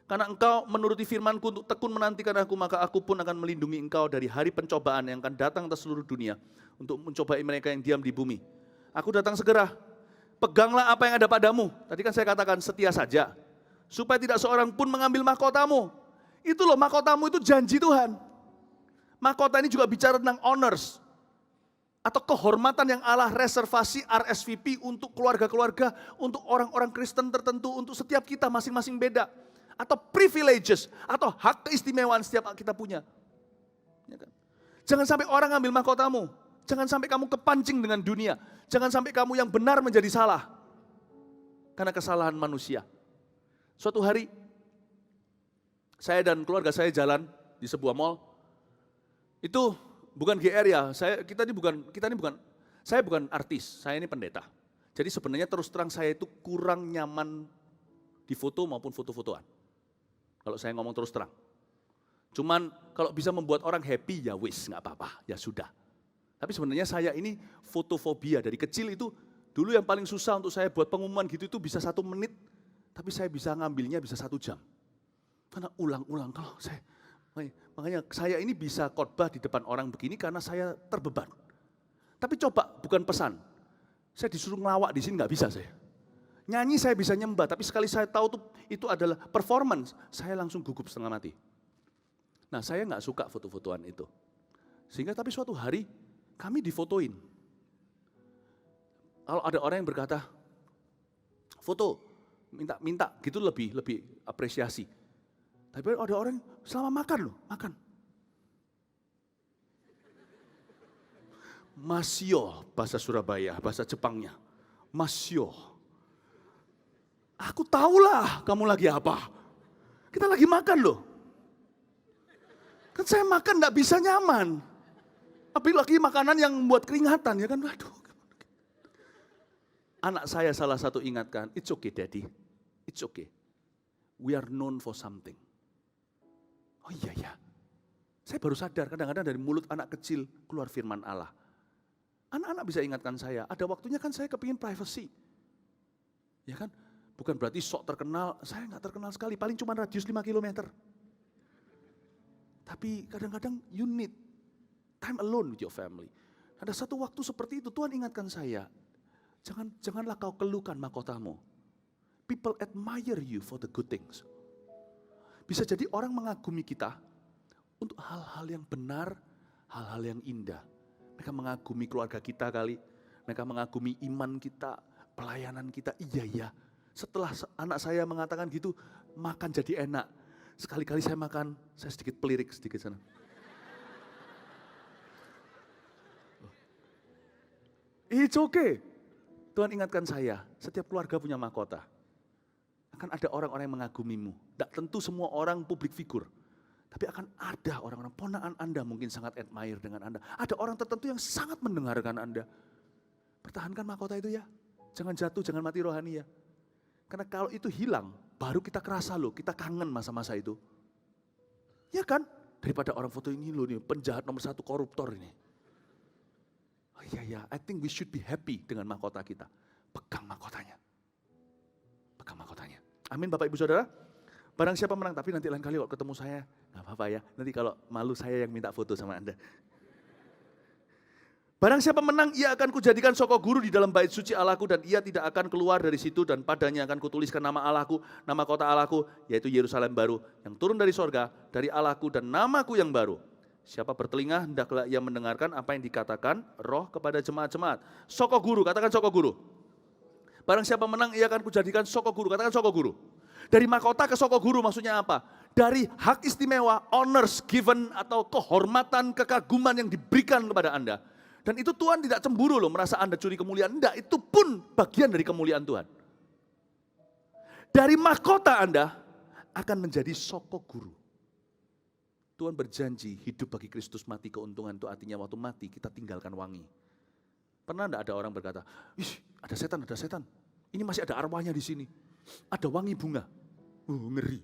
Karena engkau menuruti firmanku untuk tekun menantikan aku, maka aku pun akan melindungi engkau dari hari pencobaan yang akan datang atas seluruh dunia. Untuk mencobai mereka yang diam di bumi. Aku datang segera. Peganglah apa yang ada padamu. Tadi kan saya katakan setia saja. Supaya tidak seorang pun mengambil mahkotamu. Itu loh, mahkotamu itu janji Tuhan. Mahkota ini juga bicara tentang honors. Atau kehormatan yang Allah reservasi RSVP untuk keluarga-keluarga, untuk orang-orang Kristen tertentu, untuk setiap kita masing-masing beda. Atau privileges, atau hak keistimewaan setiap kita punya. Ya kan? Jangan sampai orang ambil mahkotamu. Jangan sampai kamu kepancing dengan dunia. Jangan sampai kamu yang benar menjadi salah. Karena kesalahan manusia. Suatu hari, saya dan keluarga saya jalan di sebuah mall. Itu bukan GR ya, saya bukan artis, saya ini pendeta. Jadi sebenarnya terus terang saya itu kurang nyaman di foto maupun foto-fotoan. Kalau saya ngomong terus terang. Cuman kalau bisa membuat orang happy ya wis, nggak apa-apa, ya sudah. Tapi sebenarnya saya ini fotofobia dari kecil itu, dulu yang paling susah untuk saya buat pengumuman gitu itu bisa 1 menit, tapi saya bisa ngambilnya bisa 1 jam. Karena ulang-ulang, kalau saya, makanya saya ini bisa khotbah di depan orang begini karena saya terbeban. Tapi coba bukan pesan, saya disuruh ngelawak di sini nggak bisa saya. Nyanyi saya bisa nyembah, tapi sekali saya tahu tuh itu adalah performance, saya langsung gugup setengah mati. Nah saya nggak suka foto-fotoan itu. Sehingga tapi suatu hari kami difotoin. Kalau ada orang yang berkata, foto, minta gitu lebih apresiasi. Tapi ada orang selama makan loh, makan. Masyo, bahasa Surabaya, bahasa Jepangnya. Masyo. Aku tahulah kamu lagi apa. Kita lagi makan loh. Kan saya makan gak bisa nyaman. Apalagi makanan yang membuat keringatan ya kan. Waduh. Anak saya salah satu ingatkan, it's okay daddy, it's okay. We are known for something. Oh iya ya, saya baru sadar kadang-kadang dari mulut anak kecil keluar firman Allah. Anak-anak bisa ingatkan saya, ada waktunya kan saya kepingin privacy. Ya kan, bukan berarti sok terkenal, saya nggak terkenal sekali, paling cuma radius 5 kilometer. Tapi kadang-kadang you need time alone with your family. Ada satu waktu seperti itu Tuhan ingatkan saya, janganlah kau keluhkan mahkotamu. People admire you for the good things. Bisa jadi orang mengagumi kita untuk hal-hal yang benar, hal-hal yang indah. Mereka mengagumi keluarga kita kali, mereka mengagumi iman kita, pelayanan kita. Iya. Setelah anak saya mengatakan gitu, makan jadi enak. Sekali-kali saya makan, saya sedikit pelirik sedikit sana. It's okay. Tuhan ingatkan saya, setiap keluarga punya mahkota. Akan ada orang-orang yang mengagumimu. Tidak tentu semua orang public figure. Tapi akan ada orang-orang, ponakan Anda mungkin sangat admire dengan Anda. Ada orang tertentu yang sangat mendengarkan Anda. Pertahankan mahkota itu ya. Jangan jatuh, jangan mati rohani ya. Karena kalau itu hilang, baru kita kerasa loh, kita kangen masa-masa itu. Ya kan? Daripada orang foto ini loh nih, penjahat nomor 1 koruptor ini. Oh iya, I think we should be happy dengan mahkota kita. Pegang mahkotanya. Amin Bapak Ibu Saudara. Barang siapa menang, tapi nanti lain kali kalau ketemu saya, nggak apa-apa ya. Nanti kalau malu saya yang minta foto sama Anda. Barang siapa menang, ia akan kujadikan soko guru di dalam bait suci Allahku, dan ia tidak akan keluar dari situ, dan padanya akan kutuliskan nama Allahku, nama kota Allahku, yaitu Yerusalem baru, yang turun dari sorga, dari Allahku, dan namaku yang baru. Siapa bertelinga, hendaklah ia mendengarkan apa yang dikatakan Roh kepada jemaat-jemaat. Soko guru, katakan soko guru. Barang siapa menang, ia akan kujadikan soko guru, katakan soko guru. Dari mahkota ke soko guru maksudnya apa? Dari hak istimewa, honors given, atau kehormatan, kekaguman yang diberikan kepada Anda. Dan itu Tuhan tidak cemburu loh, merasa Anda curi kemuliaan. Enggak, itu pun bagian dari kemuliaan Tuhan. Dari mahkota Anda akan menjadi soko guru. Tuhan berjanji hidup bagi Kristus, mati keuntungan. Itu artinya waktu mati kita tinggalkan wangi. Pernah enggak ada orang berkata, ih ada setan. Ini masih ada arwahnya di sini. Ada wangi bunga. Ngeri.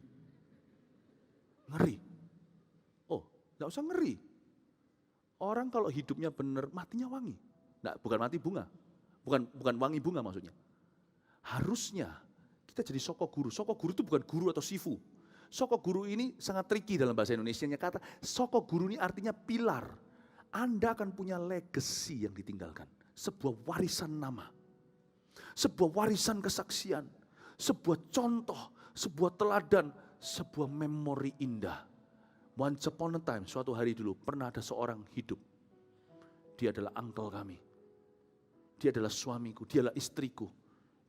Ngeri. Oh, enggak usah ngeri. Orang kalau hidupnya benar, matinya wangi. Nah, bukan mati bunga. Bukan wangi bunga maksudnya. Harusnya kita jadi soko guru. Soko guru itu bukan guru atau sifu. Soko guru ini sangat tricky dalam bahasa Indonesianya. Kata soko guru ini artinya pilar. Anda akan punya legacy yang ditinggalkan. Sebuah warisan nama. Sebuah warisan kesaksian. Sebuah contoh. Sebuah teladan. Sebuah memori indah. Once upon a time, suatu hari dulu pernah ada seorang hidup. Dia adalah uncle kami. Dia adalah suamiku, dia adalah istriku.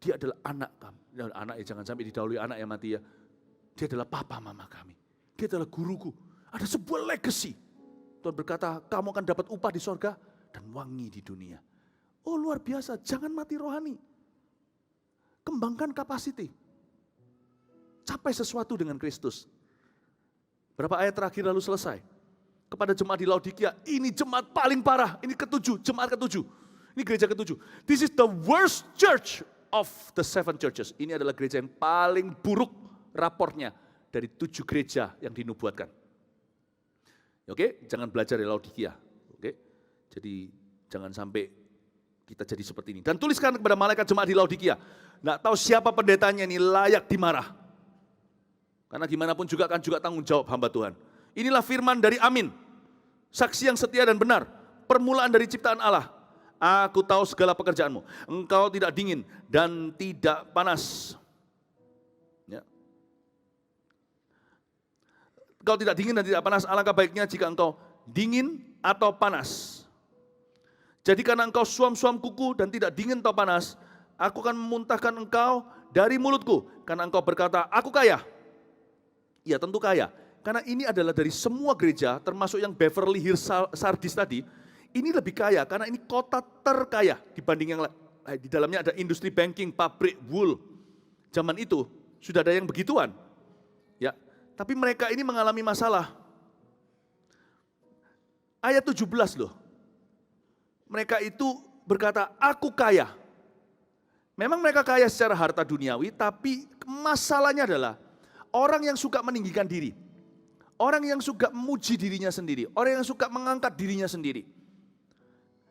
Dia adalah anak kami. Anak ya jangan sampai didahului anak yang mati ya. Dia adalah papa mama kami. Dia adalah guruku. Ada sebuah legacy. Tuhan berkata, kamu akan dapat upah di sorga dan wangi di dunia. Oh luar biasa, jangan mati rohani. Kembangkan kapasiti. Capai sesuatu dengan Kristus. Berapa ayat terakhir lalu selesai. Kepada jemaat di Laodikia, ini jemaat paling parah. Ini ketujuh, jemaat ketujuh. Ini gereja ketujuh. This is the worst church of the 7 churches. Ini adalah gereja yang paling buruk raportnya dari 7 gereja yang dinubuatkan. Oke, jangan belajar dari Laodikia. Oke, jadi jangan sampai kita jadi seperti ini. Dan tuliskan kepada malaikat jemaat di Laodikia. Nggak tahu siapa pendetanya ini layak dimarah. Karena gimana pun juga akan juga tanggung jawab hamba Tuhan. Inilah firman dari Amin. Saksi yang setia dan benar. Permulaan dari ciptaan Allah. Aku tahu segala pekerjaanmu. Engkau tidak dingin dan tidak panas. Ya. Engkau tidak dingin dan tidak panas. Alangkah baiknya jika engkau dingin atau panas. Jadi karena engkau suam-suam kuku dan tidak dingin atau panas, aku akan memuntahkan engkau dari mulutku. Karena engkau berkata, aku kaya. Ya tentu kaya, karena ini adalah dari semua gereja, termasuk yang Beverly Hills Sardis tadi, ini lebih kaya, karena ini kota terkaya dibanding yang lain. Di dalamnya ada industri banking, pabrik, wool. Zaman itu sudah ada yang begituan. Ya, tapi mereka ini mengalami masalah. Ayat 17 loh. Mereka itu berkata, aku kaya. Memang mereka kaya secara harta duniawi, tapi masalahnya adalah orang yang suka meninggikan diri, orang yang suka memuji dirinya sendiri, orang yang suka mengangkat dirinya sendiri.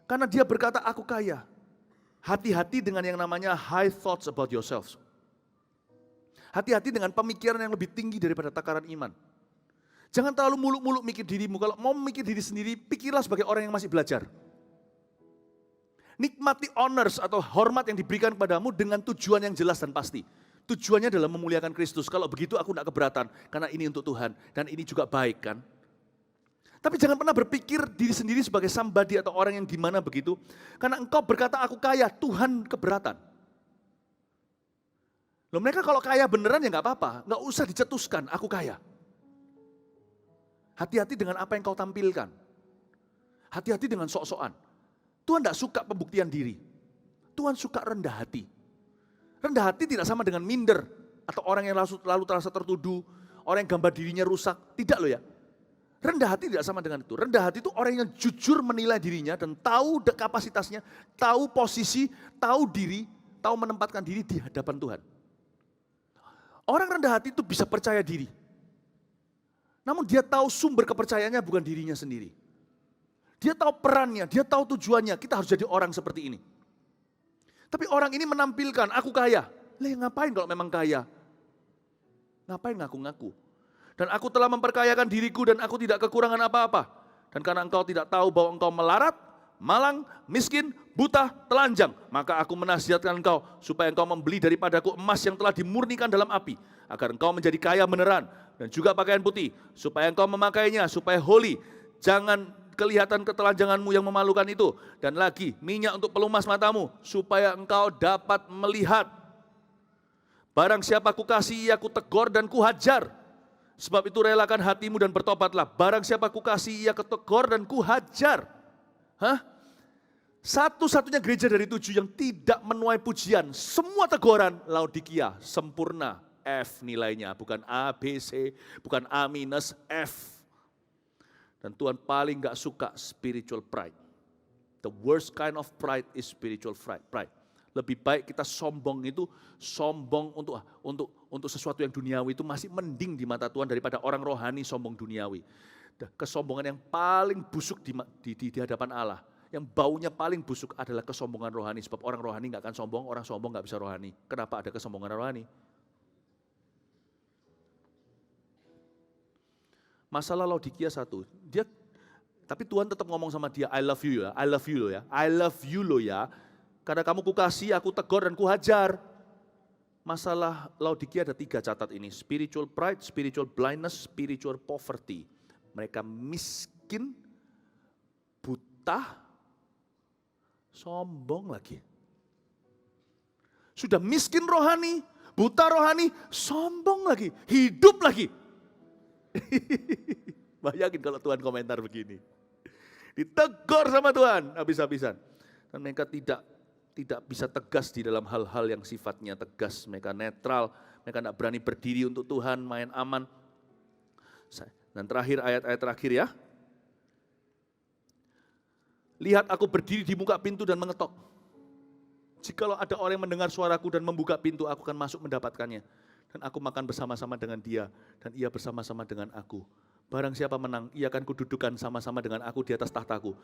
Karena dia berkata, aku kaya. Hati-hati dengan yang namanya high thoughts about yourself. Hati-hati dengan pemikiran yang lebih tinggi daripada takaran iman. Jangan terlalu muluk-muluk mikir dirimu. Kalau mau mikir diri sendiri, pikirlah sebagai orang yang masih belajar. Nikmati honors atau hormat yang diberikan kepadamu dengan tujuan yang jelas dan pasti. Tujuannya adalah memuliakan Kristus. Kalau begitu aku tidak keberatan, karena ini untuk Tuhan. Dan ini juga baik kan. Tapi jangan pernah berpikir diri sendiri sebagai somebody atau orang yang gimana begitu. Karena engkau berkata aku kaya, Tuhan keberatan. Loh mereka kalau kaya beneran ya nggak apa-apa. Nggak usah dicetuskan, aku kaya. Hati-hati dengan apa yang kau tampilkan. Hati-hati dengan sok-sokan. Tuhan tidak suka pembuktian diri. Tuhan suka rendah hati. Rendah hati tidak sama dengan minder atau orang yang lalu terasa tertuduh, orang yang gambar dirinya rusak. Tidak loh ya. Rendah hati tidak sama dengan itu. Rendah hati itu orang yang jujur menilai dirinya dan tahu kapasitasnya, tahu posisi, tahu diri, tahu menempatkan diri di hadapan Tuhan. Orang rendah hati itu bisa percaya diri. Namun dia tahu sumber kepercayaannya bukan dirinya sendiri. Dia tahu perannya, dia tahu tujuannya. Kita harus jadi orang seperti ini. Tapi orang ini menampilkan, aku kaya. Lah ngapain kalau memang kaya? Ngapain ngaku-ngaku? Dan aku telah memperkayakan diriku dan aku tidak kekurangan apa-apa. Dan karena engkau tidak tahu bahwa engkau melarat, malang, miskin, buta, telanjang, maka aku menasihatkan engkau supaya engkau membeli daripadaku emas yang telah dimurnikan dalam api, agar engkau menjadi kaya beneran, dan juga pakaian putih, supaya engkau memakainya, supaya holy. Jangan kelihatan ketelanjanganmu yang memalukan itu. Dan lagi minyak untuk pelumas matamu, supaya engkau dapat melihat. Barang siapa kukasihi, aku tegur dan kuhajar. Sebab itu relakan hatimu dan bertobatlah. Barang siapa kukasihi, ia ketegur dan kuhajar. Satu-satunya gereja dari 7 yang tidak menuai pujian. Semua teguran Laodikia sempurna. F nilainya, bukan A, B, C, bukan A minus, F. Dan Tuhan paling gak suka spiritual pride. The worst kind of pride is spiritual pride. Lebih baik kita sombong itu, sombong untuk sesuatu yang duniawi itu masih mending di mata Tuhan daripada orang rohani sombong duniawi. Kesombongan yang paling busuk di hadapan Allah, yang baunya paling busuk adalah kesombongan rohani. Sebab orang rohani gak akan sombong, orang sombong gak bisa rohani. Kenapa ada kesombongan rohani? Masalah Laodikia satu, tapi Tuhan tetap ngomong sama dia, I love you ya, I love you lo ya, I love you lo ya. Karena kamu kukasih, aku tegur dan kuhajar. Masalah Laodikia ada 3 catat ini. Spiritual pride, spiritual blindness, spiritual poverty. Mereka miskin, buta, sombong lagi. Sudah miskin rohani, buta rohani, sombong lagi, hidup lagi. Bayangin kalau Tuhan komentar begini. Ditegur sama Tuhan habis-habisan. Dan mereka tidak bisa tegas di dalam hal-hal yang sifatnya tegas. Mereka netral, mereka tidak berani berdiri untuk Tuhan, main aman. Dan terakhir, ayat-ayat terakhir ya. Lihat aku berdiri di muka pintu dan mengetok. Jikalau ada orang yang mendengar suaraku dan membuka pintu, aku akan masuk mendapatkannya. Dan aku makan bersama-sama dengan dia, dan ia bersama-sama dengan aku. Barang siapa menang, ia akan kududukan sama-sama dengan aku di atas tahtaku.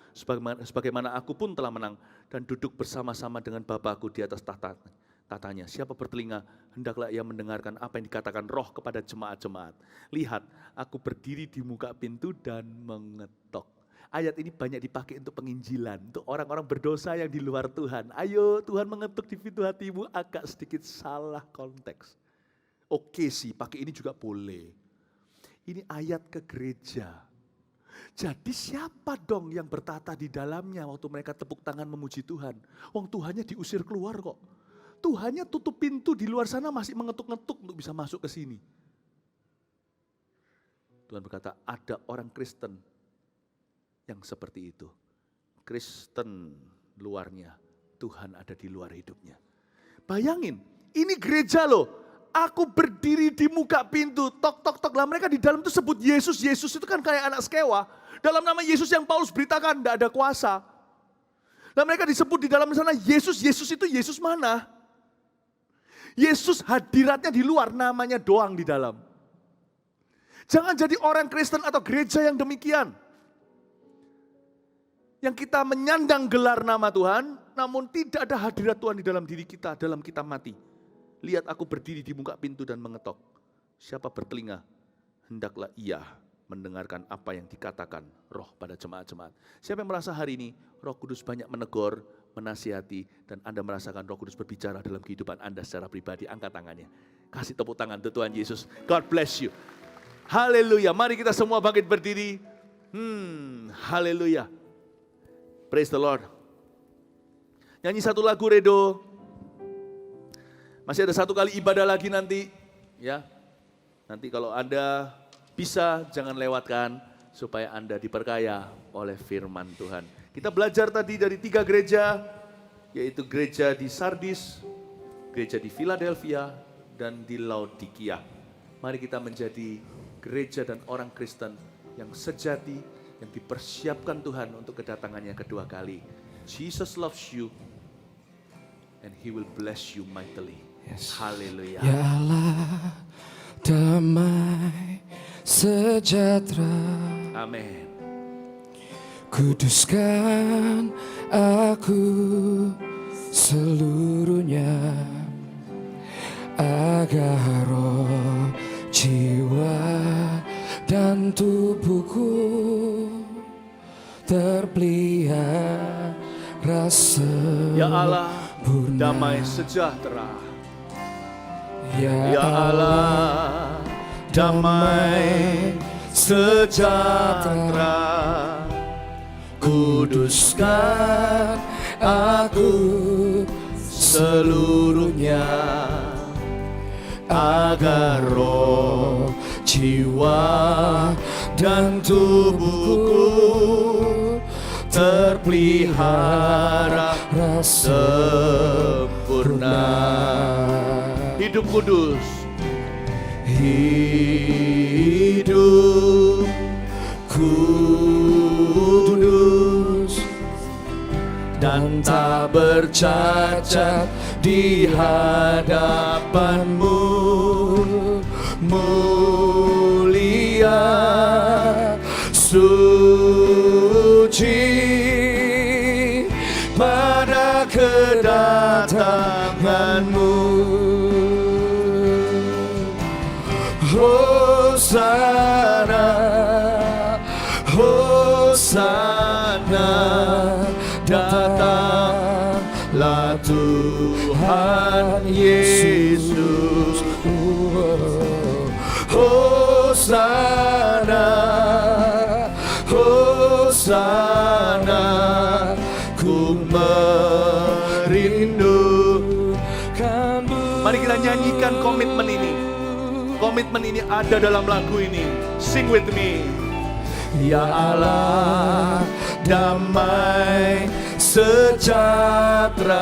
Sebagaimana aku pun telah menang dan duduk bersama-sama dengan Bapa-Ku di atas tatanya. Siapa bertelinga, hendaklah ia mendengarkan apa yang dikatakan Roh kepada jemaat-jemaat. Lihat, aku berdiri di muka pintu dan mengetok. Ayat ini banyak dipakai untuk penginjilan, untuk orang-orang berdosa yang di luar Tuhan. Ayo Tuhan mengetuk di pintu hatimu, agak sedikit salah konteks. Oke sih, pakai ini juga boleh. Ini ayat ke gereja. Jadi siapa dong yang bertata di dalamnya waktu mereka tepuk tangan memuji Tuhan? Wong Tuhannya diusir keluar kok. Tuhannya tutup pintu di luar sana masih mengetuk-ngetuk untuk bisa masuk ke sini. Tuhan berkata ada orang Kristen yang seperti itu. Kristen luarnya, Tuhan ada di luar hidupnya. Bayangin, ini gereja loh. Aku berdiri di muka pintu, tok tok tok. Lah mereka di dalam itu sebut Yesus. Yesus itu kan kayak anak sekewa. Dalam nama Yesus yang Paulus beritakan tidak ada kuasa. Lah mereka disebut di dalam sana Yesus. Yesus itu Yesus mana? Yesus hadiratnya di luar, namanya doang di dalam. Jangan jadi orang Kristen atau gereja yang demikian. Yang kita menyandang gelar nama Tuhan, namun tidak ada hadirat Tuhan di dalam diri kita, dalam kita mati. Lihat aku berdiri di muka pintu dan mengetok. Siapa bertelinga, hendaklah ia mendengarkan apa yang dikatakan Roh pada jemaat-jemaat. Siapa yang merasa hari ini Roh Kudus banyak menegur, menasihati, dan Anda merasakan Roh Kudus berbicara dalam kehidupan Anda secara pribadi, angkat tangannya. Kasih tepuk tangan untuk Tuhan Yesus. God bless you. Haleluya. Mari kita semua bangkit berdiri. Haleluya. Praise the Lord. Nyanyi satu lagu Redo. Masih ada satu kali ibadah lagi nanti, ya. Nanti kalau Anda bisa, jangan lewatkan supaya Anda diperkaya oleh firman Tuhan. Kita belajar tadi dari 3 gereja, yaitu gereja di Sardis, gereja di Philadelphia, dan di Laodikia. Mari kita menjadi gereja dan orang Kristen yang sejati, yang dipersiapkan Tuhan untuk kedatangannya kedua kali. Jesus loves you, and He will bless you mightily. Yes. Haleluya. Ya Allah, damai sejahtera, Amin. kuduskan aku seluruhnya, agar roh jiwa dan tubuhku terpelihara Ya Allah, sempurna. damai sejahtera. Ya Ya Allah, damai sejahtera. Kuduskan aku seluruhnya, agar roh, jiwa, dan tubuhku terpelihara sempurna. Hidup kudus, hidup kudus, dan tak bercacat di hadapanmu, mulia, suci pada kedatanganmu. Hosana, Hosana, datanglah Tuhan Yesus. Hosana, Hosana, ku merindukan. Mari kita nyanyikan komitmen ini. Komitmen ini ada dalam lagu ini. Sing with me. Ya Allah, damai sejahtera,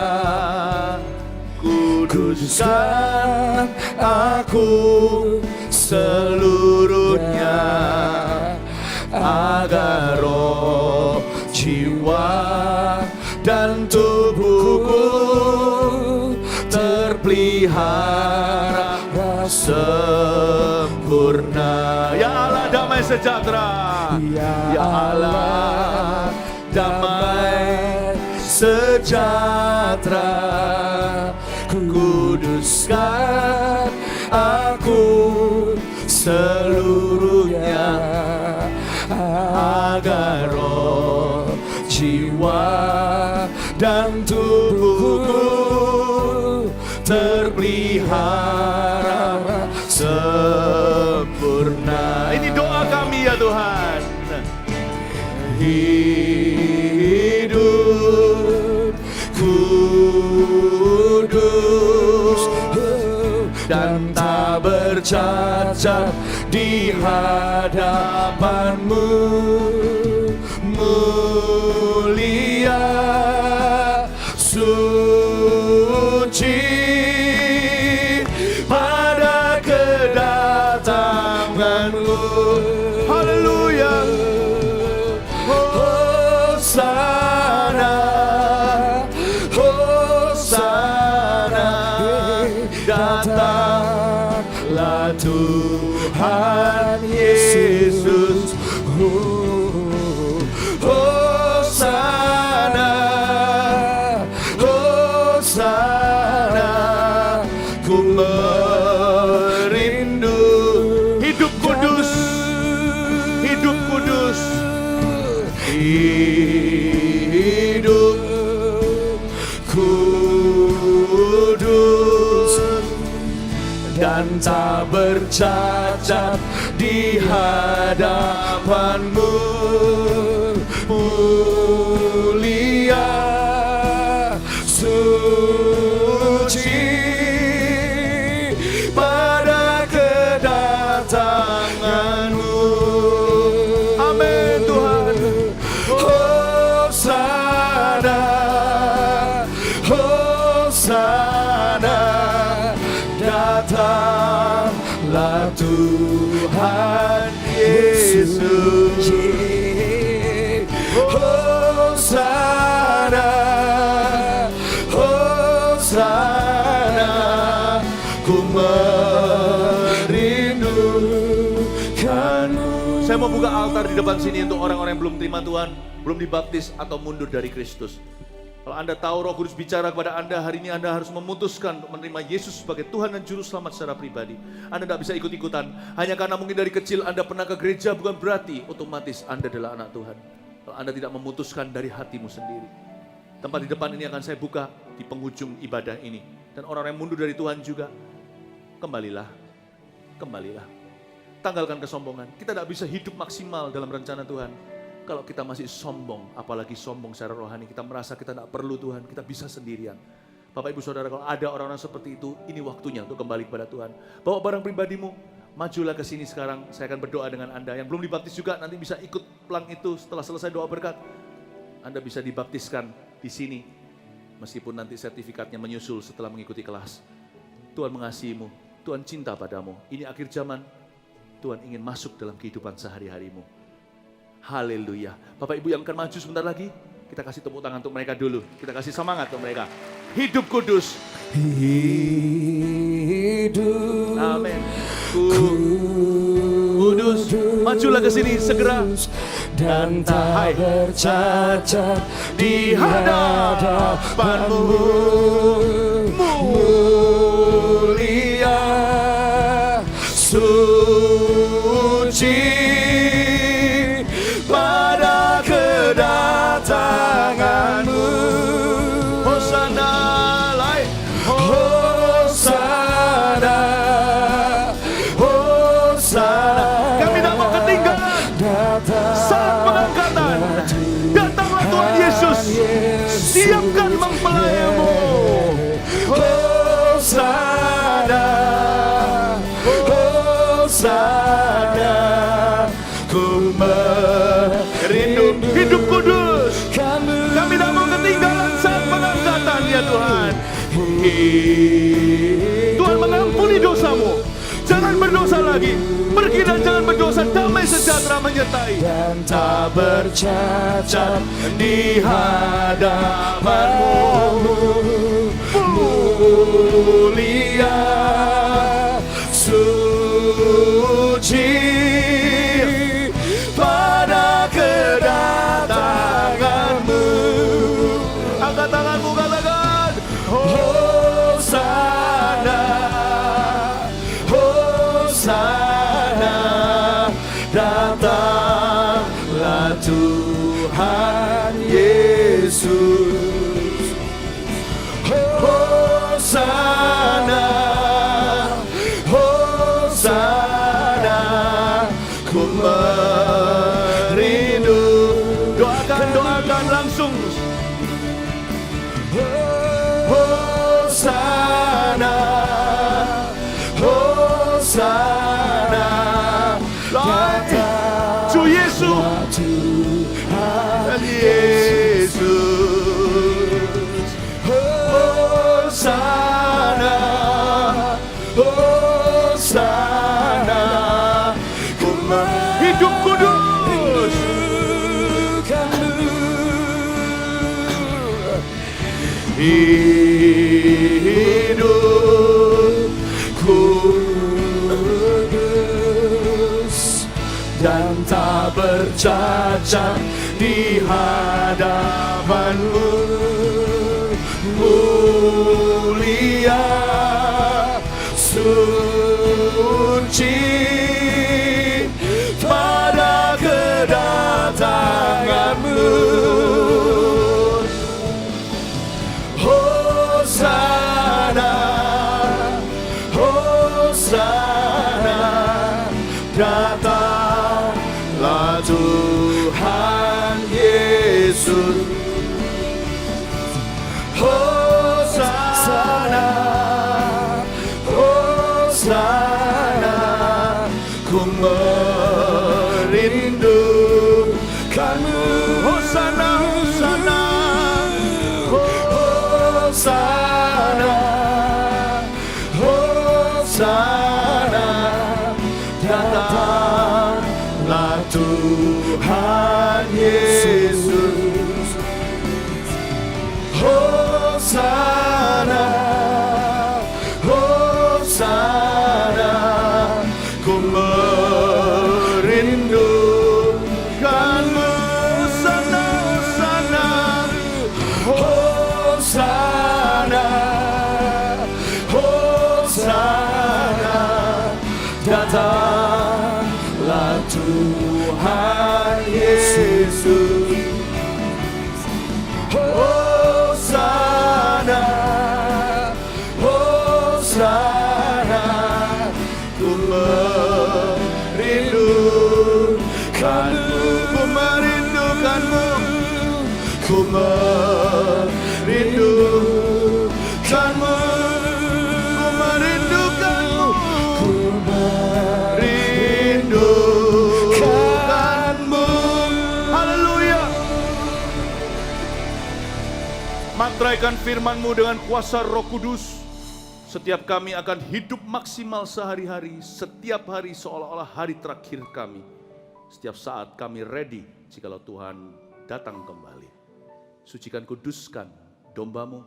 kuduskan aku seluruhnya, agar roh, jiwa, dan tubuhku terpelihara sempurna. Ya Allah, damai sejahtera. Ya Allah, damai sejahtera, kuduskan aku seluruhnya, agar roh, jiwa, dan tubuhku terpelihara sempurna. Ini doa kami ya Tuhan. Hidup kudus dan tak bercacat di hadapanmu, mulia, suci pada kedatanganmu. Haleluya. Hosana, Hosana, datanglah Tuhan Yesus. Hosana, Hosana, ku merindu hidup kudus, hidup kudus, hidup kudus dan tak bercacat di hadapanmu, mulia, suci pada kedatanganmu. Amin Tuhan. Hosana, Hosana, datanglah Tuhan Yesus. Hosana, Hosana, ku merindukanmu. Saya mau buka altar di depan sini untuk orang-orang yang belum terima Tuhan, belum dibaptis atau mundur dari Kristus. Kalau Anda tahu Roh Kudus bicara kepada Anda, hari ini Anda harus memutuskan untuk menerima Yesus sebagai Tuhan dan Juru Selamat secara pribadi. Anda tidak bisa ikut-ikutan. Hanya karena mungkin dari kecil Anda pernah ke gereja, bukan berarti otomatis Anda adalah anak Tuhan. Kalau Anda tidak memutuskan dari hatimu sendiri. Tempat di depan ini akan saya buka di penghujung ibadah ini. Dan orang-orang yang mundur dari Tuhan juga, kembalilah. Tanggalkan kesombongan. Kita tidak bisa hidup maksimal dalam rencana Tuhan kalau kita masih sombong, apalagi sombong secara rohani. Kita merasa kita tidak perlu Tuhan, kita bisa sendirian. Bapak Ibu Saudara, kalau ada orang-orang seperti itu, ini waktunya untuk kembali kepada Tuhan. Bawa barang pribadimu, majulah ke sini sekarang. Saya akan berdoa dengan Anda. Yang belum dibaptis juga nanti bisa ikut pelang itu setelah selesai doa berkat. Anda bisa dibaptiskan di sini, meskipun nanti sertifikatnya menyusul setelah mengikuti kelas. Tuhan mengasihimu, Tuhan cinta padamu. Ini akhir zaman, Tuhan ingin masuk dalam kehidupan sehari-harimu. Haleluya. Bapak Ibu yang akan maju sebentar lagi, kita kasih tepuk tangan untuk mereka dulu. Kita kasih semangat untuk mereka. Hidup kudus. Hidup Amin. Kudus. Majulah ke sini segera. dan tak bercacat di hadapanmu. Mulia, suci pada kedatanganmu. Hosana, lai. Hosana, Hosana. Kami tidak mau ketinggalan saat pengangkatan. Datanglah Tuhan Yesus. Siapkan mempelayamu. Hosana, Hosana. Ku Rindu hidup kudus. merindukanmu. Kami tidak mau ketinggalan saat pengangkatan ya Tuhan. Tuhan mengampuni dosamu. Jangan berdosa lagi. Pergi dan jangan berdosa. Damai sejahtera menyertai. Dan tak bercacat di hadapanmu. Mulia, suci pada kedatanganmu. Angkat tanganmu, katakan. Hosana, Hosana. Datanglah Tuhan Yesus. Hosana, Hosana. Ku merindu. Doakan langsung. Hosana, Hosana. Ju Yesus. Tuhan Yesus. Hosana, Hosana. Ku Hidup kudus. Hidup kudus dan tak bercacat di hadapanmu. Mulia, suci pada kedatanganmu. Hosana, Hosana. Datanglah Tuhan Yesus. Hosana, Hosana. Ku merindukanmu. Hosana, Hosana. Hosana, Hosana. Datanglah Tuhan Yesus. Hosana, Hosana. Ku merindukanmu. Hosana, Hosana. Hosana. ku merindukanmu, ku merindukanmu, ku merindukanmu. Haleluya. Mantraikan firman-Mu dengan kuasa Roh Kudus. Setiap kami akan hidup maksimal sehari-hari, setiap hari seolah-olah hari terakhir kami. Setiap saat kami ready jikalau Tuhan datang kembali. Sucikan, kuduskan domba-Mu,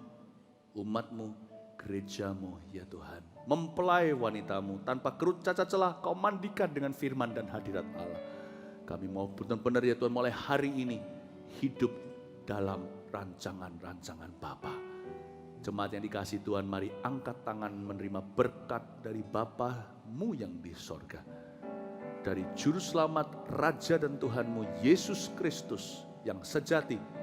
umat-Mu, gereja-Mu ya Tuhan. Mempelai wanita-Mu tanpa kerut cacat celah, Kau mandikan dengan firman dan hadirat Allah. Kami mau benar-benar ya Tuhan mulai hari ini hidup dalam rancangan-rancangan Bapa. Jemaat yang dikasihi Tuhan, mari angkat tangan menerima berkat dari Bapa-Mu yang di sorga. Dari Juru Selamat, Raja dan Tuhanmu, Yesus Kristus yang sejati.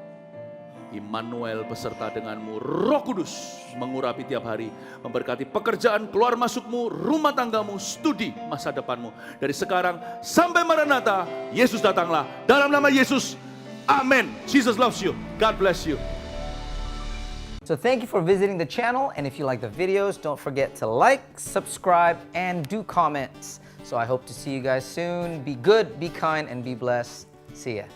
Immanuel beserta denganmu, Roh Kudus mengurapi tiap hari. Memberkati pekerjaan, keluar masukmu, rumah tanggamu, studi masa depanmu. Dari sekarang sampai Maranatha, Yesus datanglah. Dalam nama Yesus, amin. Jesus loves you. God bless you. So thank you for visiting the channel, and if you like the videos, don't forget to like, subscribe, and do comments. So I hope to see you guys soon. Be good, be kind, and be blessed. See ya.